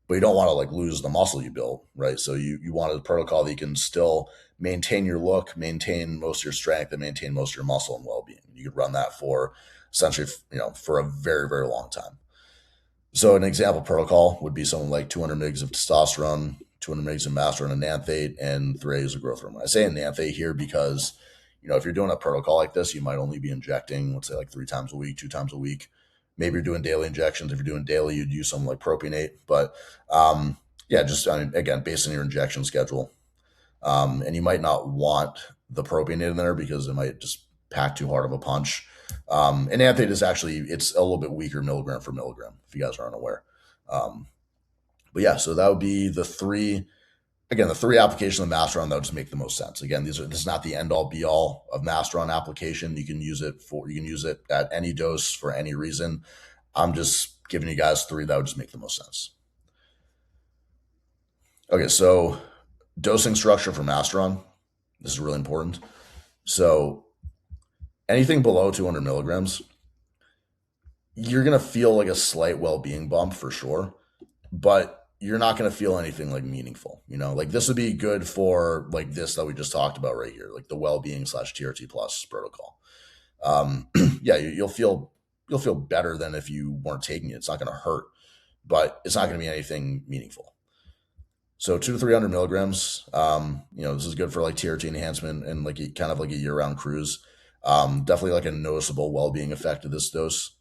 But you don't want to like lose the muscle you built, right? So you want a protocol that you can still maintain your look, maintain most of your strength, and maintain most of your muscle and well-being. You could run that for essentially, for a very, very long time. So an example protocol would be something like 200 mgs of testosterone, 200 mgs of Masteron and Nanthate, and 3 days of growth hormone. I say Nanthate here because, if you're doing a protocol like this, you might only be injecting, let's say like 3 times a week, 2 times a week. Maybe you're doing daily injections. If you're doing daily, you'd use something like propionate. But yeah, just again, based on your injection schedule. And you might not want the propionate in there because it might just pack too hard of a punch. And Nanthate is it's a little bit weaker milligram for milligram, if you guys aren't aware. But yeah, so that would be the three applications of Masteron that would just make the most sense. Again, this is not the end all be all of Masteron application. You can use it at any dose for any reason. I'm just giving you guys 3 that would just make the most sense. Okay, so dosing structure for Masteron. This is really important. So anything below 200 milligrams, you're going to feel like a slight well-being bump for sure, but you're not going to feel anything like meaningful. Like this would be good for like this that we just talked about right here, like the well-being / TRT plus protocol. Yeah, you'll feel better than if you weren't taking it. It's not going to hurt, but it's not going to be anything meaningful. So 200 to 300 milligrams, this is good for like TRT enhancement and like kind of like a year-round cruise. Definitely like a noticeable well-being effect of this dose.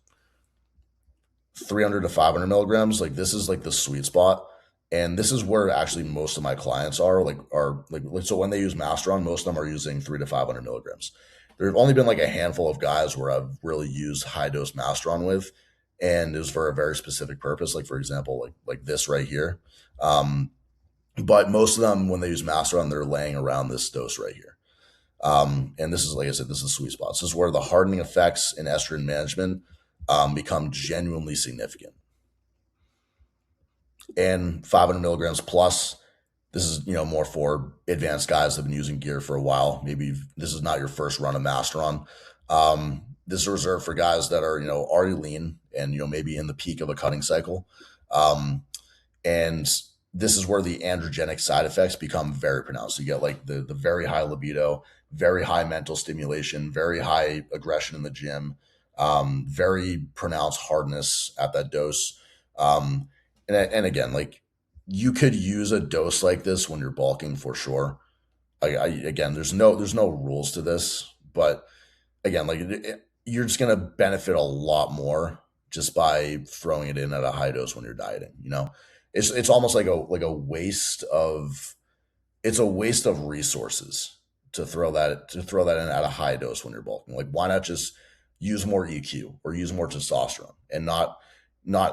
300 to 500 milligrams, like this is like the sweet spot. And this is where actually most of my clients are so when they use Masteron, most of them are using 300 to 500 milligrams. There have only been like a handful of guys where I've really used high dose Masteron with, and it was for a very specific purpose. Like for example, like this right here. But most of them, when they use Masteron, they're laying around this dose right here. And this is, like I said, this is the sweet spot. This is where the hardening effects in estrogen management become genuinely significant. And 500 milligrams plus This is, more for advanced guys that have been using gear for a while. Maybe this is not your first run of Masteron. This is reserved for guys that are, already lean and, maybe in the peak of a cutting cycle. And this is where the androgenic side effects become very pronounced. You get like the very high libido, very high mental stimulation, very high aggression in the gym, very pronounced hardness at that dose. And again, like you could use a dose like this when you're bulking for sure. Again, there's no rules to this, but again, like you're just gonna benefit a lot more just by throwing it in at a high dose when you're dieting. It's almost like a waste of it's a waste of resources to throw that in at a high dose when you're bulking. Like, why not just use more EQ or use more testosterone and not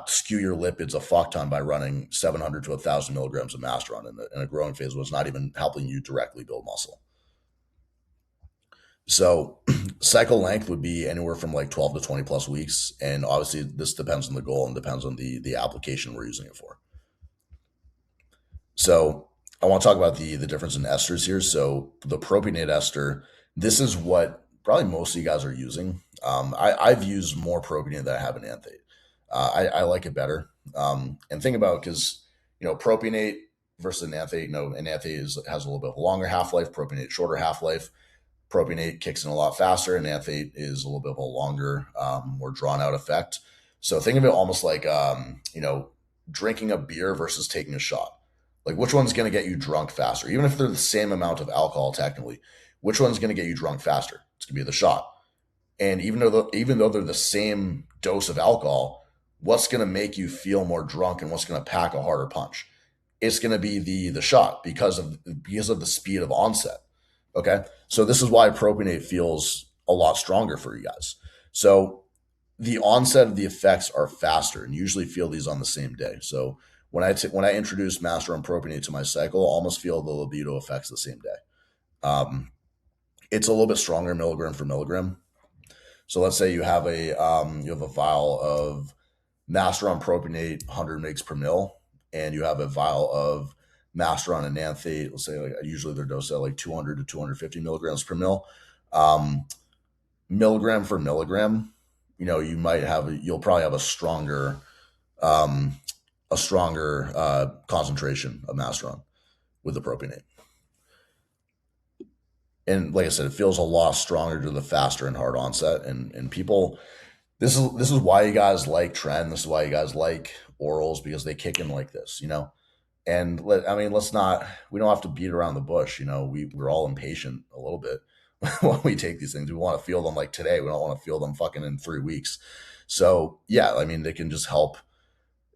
skew your lipids a fuck ton by running 700 to 1,000 milligrams of Masteron in a growing phase was not even helping you directly build muscle. So cycle length would be anywhere from like 12 to 20 plus weeks. And obviously this depends on the goal and depends on the application we're using it for. So I want to talk about the difference in esters here. So the propionate ester, this is what probably most of you guys are using. I've used more propionate than I have enanthate. I like it better. And think about, because propionate versus enanthate. Enanthate has a little bit of a longer half life. Propionate shorter half life. Propionate kicks in a lot faster, and enanthate is a little bit of a longer, more drawn out effect. So think of it almost like drinking a beer versus taking a shot. Like, which one's going to get you drunk faster? Even if they're the same amount of alcohol, technically, which one's going to get you drunk faster? It's going to be the shot. And even though they're the same dose of alcohol, what's going to make you feel more drunk and what's going to pack a harder punch? It's going to be the shot because of the speed of onset. Okay, so this is why propionate feels a lot stronger for you guys. So the onset of the effects are faster, and usually feel these on the same day. So when I introduce Masteron propionate to my cycle, I almost feel the libido effects the same day. It's a little bit stronger milligram for milligram. So let's say you have a vial of Masteron propionate 100 mg per mil, and you have a vial of Masteron enanthate. Let's say, like, usually they're dosed at like 200 to 250 milligrams per mil. Milligram for milligram, you'll probably have a stronger concentration of Masteron with the propionate. And like I said, it feels a lot stronger to the faster and hard onset. And people, this is why you guys like Tren. This is why you guys like orals, because they kick in like this, And let's not. We don't have to beat around the bush. We're all impatient a little bit when we take these things. We want to feel them like today. We don't want to feel them fucking in 3 weeks. So yeah, they can just help.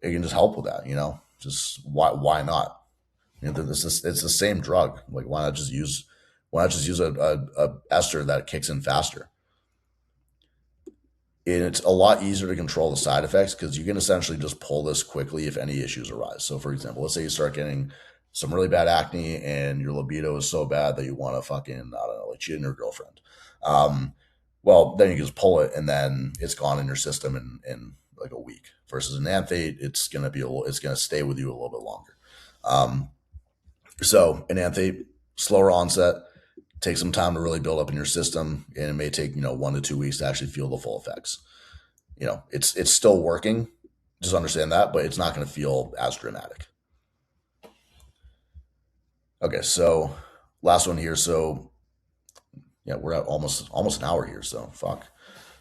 It can just help with that. Just why not? It's the same drug. Like, why not just use a ester that kicks in faster? And it's a lot easier to control the side effects because you can essentially just pull this quickly if any issues arise. So, for example, let's say you start getting some really bad acne and your libido is so bad that you want to fucking, I don't know, like cheat on your girlfriend. Well, then you can just pull it and then it's gone in your system in like a week. Versus an enanthate, it's gonna stay with you a little bit longer. So enanthate, slower onset, take some time to really build up in your system, and it may take 1 to 2 weeks to actually feel the full effects. It's still working, just understand that, but it's not going to feel as dramatic. Okay, so last one here. So yeah, we're at almost an hour here. So fuck.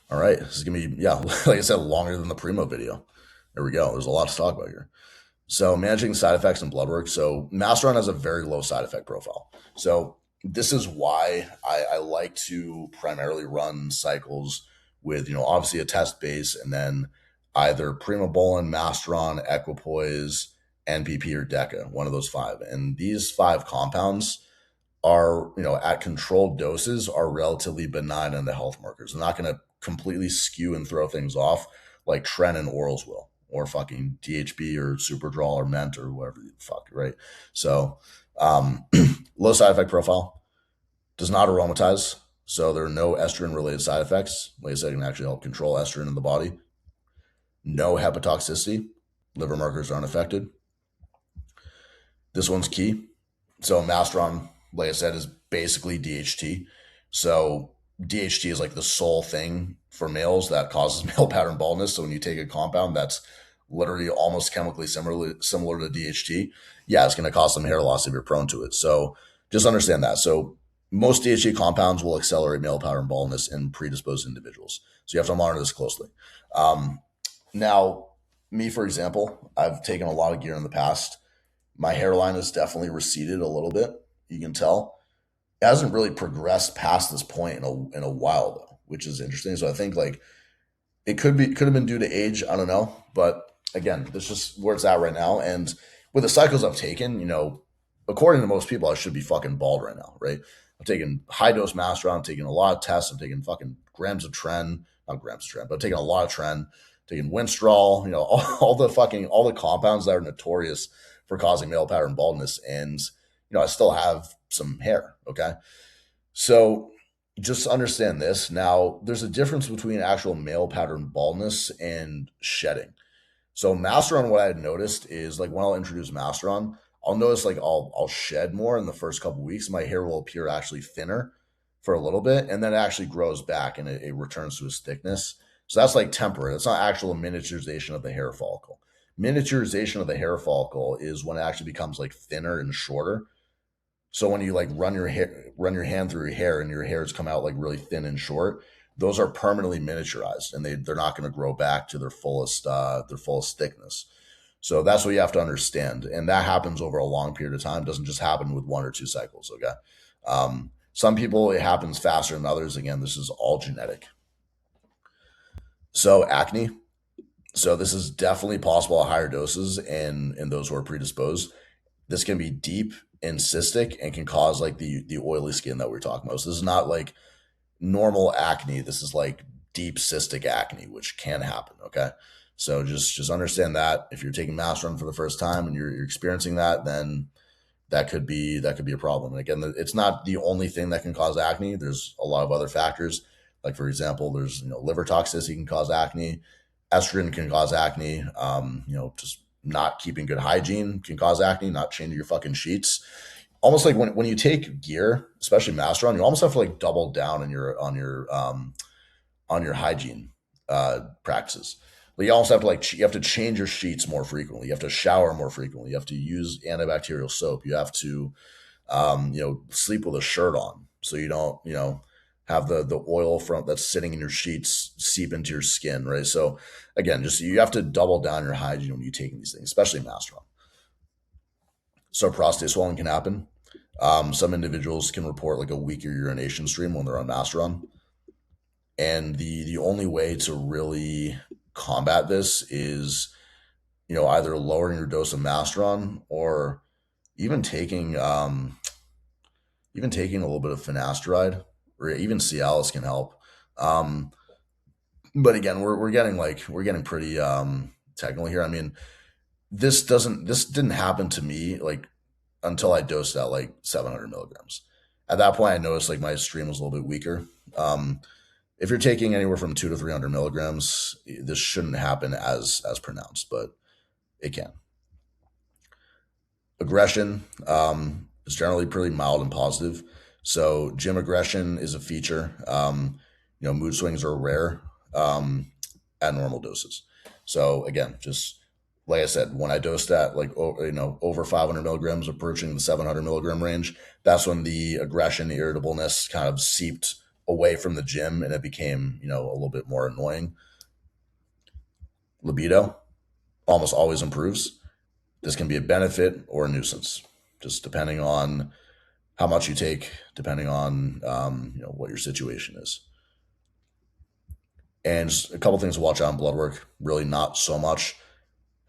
All right, this is gonna be, yeah, like I said, longer than the Primo video. There we go. There's a lot to talk about here. So managing side effects and blood work. So Masteron has a very low side effect profile. So this is why I like to primarily run cycles with, obviously a test base, and then either Primobolan, Masteron, Equipoise, NPP, or Deca, one of those 5. And these 5 compounds are, at controlled doses, are relatively benign on the health markers. They're not going to completely skew and throw things off like Tren and orals will, or fucking DHB or Superdrol or Ment or whatever the fuck, right? So low side effect profile, does not aromatize, so there are no estrogen related side effects. Like I said, it can actually help control estrogen in the body. No hepatotoxicity, liver markers aren't affected. This one's key. So Masteron, like I said, is basically DHT. So DHT is like the sole thing for males that causes male pattern baldness. So when you take a compound that's literally almost chemically similar to DHT, yeah, it's going to cause some hair loss if you're prone to it. So just understand that. So most DHT compounds will accelerate male pattern baldness in predisposed individuals. So you have to monitor this closely. Um, Now, me, for example, I've taken a lot of gear in the past. My hairline has definitely receded a little bit. You can tell. It hasn't really progressed past this point in a while though, which is interesting. So I think like it could have been due to age. I don't know, but again, this is just where it's at right now. And with the cycles I've taken, according to most people, I should be fucking bald right now, right? I'm taking high dose Masteron. I'm taking a lot of tests. I'm taking fucking grams of Tren, not grams of Tren, but I'm taking a lot of Tren. Taking Winstrol, all the compounds that are notorious for causing male pattern baldness, and I still have some hair. Okay, so just understand this. Now, there's a difference between actual male pattern baldness and shedding. So Masteron, what I had noticed is like when I'll introduce Masteron, I'll notice like I'll shed more in the first couple weeks. My hair will appear actually thinner for a little bit, and then it actually grows back and it returns to its thickness. So that's like temporary. It's not actual miniaturization of the hair follicle. Miniaturization of the hair follicle is when it actually becomes like thinner and shorter. So when you like run your hand through your hair and your hairs come out like really thin and short, those are permanently miniaturized and they're not going to grow back to their fullest thickness. So that's what you have to understand, and that happens over a long period of time. It doesn't just happen with one or two cycles. Okay, some people it happens faster than others. Again, this is all genetic. So acne. So this is definitely possible at higher doses in those who are predisposed. This can be deep and cystic and can cause like the oily skin that we're talking about. So this is not like normal acne. This is like deep cystic acne, which can happen. Okay. So just understand that if you're taking Masteron for the first time and you're experiencing that, then that could be a problem. And again, it's not the only thing that can cause acne. There's a lot of other factors. Like for example, there's liver toxicity can cause acne, estrogen can cause acne. Just not keeping good hygiene can cause acne. Not changing your fucking sheets. Almost like when you take gear, especially Masteron, you almost have to like double down on your hygiene practices. Like you also have to you have to change your sheets more frequently. You have to shower more frequently. You have to use antibacterial soap. You have to sleep with a shirt on so you don't have the oil from that's sitting in your sheets seep into your skin, right? So again, just you have to double down your hygiene when you're taking these things, especially Masteron. So prostate swelling can happen. Some individuals can report like a weaker urination stream when they're on Masteron. And the only way to really combat this is, either lowering your dose of Masteron or even taking a little bit of finasteride or even Cialis can help. Um, but again, we're getting pretty technical here. I mean, this didn't happen to me like until I dosed at like 700 milligrams. At that point, I noticed like my stream was a little bit weaker. If you're taking anywhere from 2 to 300 milligrams, this shouldn't happen as pronounced, but it can. Aggression is generally pretty mild and positive. So gym aggression is a feature. Mood swings are rare at normal doses. So again, just like I said, when I dosed at like over 500 milligrams, approaching the 700 milligram range, that's when the aggression, irritableness kind of seeped away from the gym, and it became a little bit more annoying. Libido almost always improves. This can be a benefit or a nuisance, just depending on how much you take, depending on what your situation is. And just a couple things to watch out in blood work. Really, not so much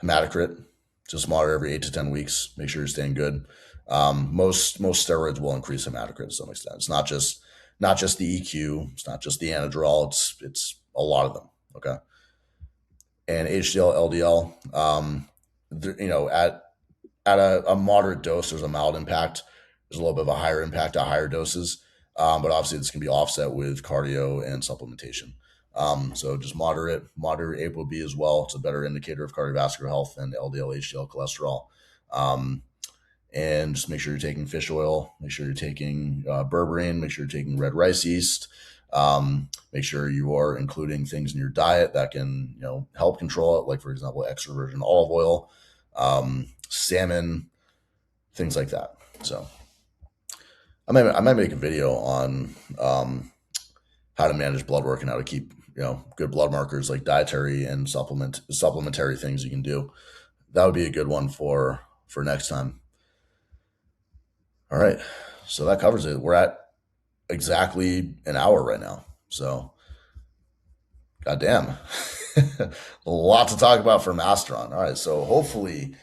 hematocrit. Just monitor every 8 to 10 weeks. Make sure you're staying good. Most steroids will increase hematocrit to some extent. It's not just the EQ. It's not just the anadrol. It's a lot of them. Okay. And HDL, LDL. At a moderate dose, there's a mild impact. There's a little bit of a higher impact at higher doses, but obviously this can be offset with cardio and supplementation. So just moderate ApoB as well. It's a better indicator of cardiovascular health than LDL, HDL, cholesterol. and just make sure you're taking fish oil, make sure you're taking berberine, make sure you're taking red rice yeast. Make sure you are including things in your diet that can, help control it, like for example, extra virgin olive oil, salmon, things like that. So I might make a video on how to manage blood work and how to keep good blood markers, like dietary and supplementary things you can do. That would be a good one for next time. All right, so that covers it. We're at exactly an hour right now. So, goddamn, a lot to talk about for Masteron. All right, so hopefully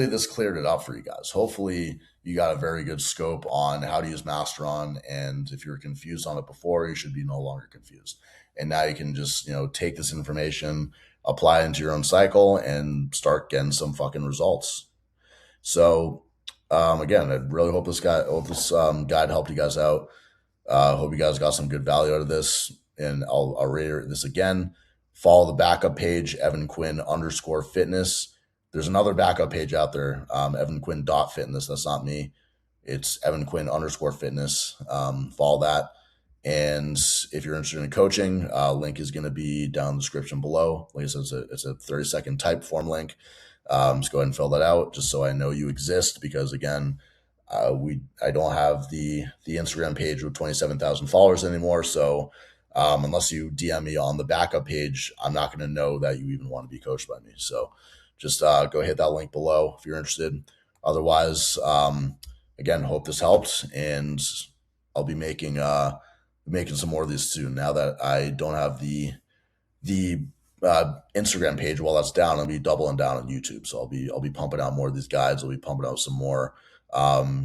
this cleared it up for you guys. Hopefully you got a very good scope on how to use Masteron, and if you were confused on it before, you should be no longer confused. And now you can just take this information, apply it into your own cycle, and start getting some fucking results. So again, I really hope this guide helped you guys out. Hope you guys got some good value out of this. And I'll reiterate this again. Follow the backup page, Evan Quinn _fitness. There's another backup page out there, Evan Quinn .fitness. That's not me. It's Evan Quinn _fitness. Follow that. And if you're interested in coaching, link is going to be down in the description below. Like I said, it's a 30-second type form link. Just go ahead and fill that out just so I know you exist, because again, I don't have the Instagram page with 27,000 followers anymore. So unless you DM me on the backup page, I'm not going to know that you even want to be coached by me. So just go hit that link below if you're interested. Otherwise, again, hope this helped, and I'll be making some more of these soon. Now that I don't have the Instagram page, while that's down, I'll be doubling down on YouTube. So I'll be pumping out more of these guides. I'll be pumping out some more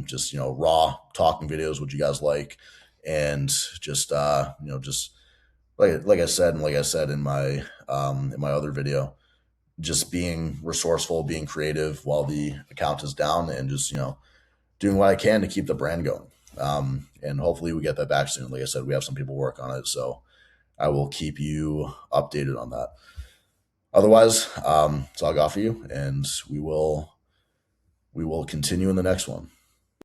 just raw talking videos, what you guys like, and just just like I said, and like I said in my other video, just being resourceful, being creative while the account is down, and just doing what I can to keep the brand going. And hopefully we get that back soon. Like I said, we have some people work on it, so I will keep you updated on that. Otherwise, it's all I got for you, and we will continue in the next one.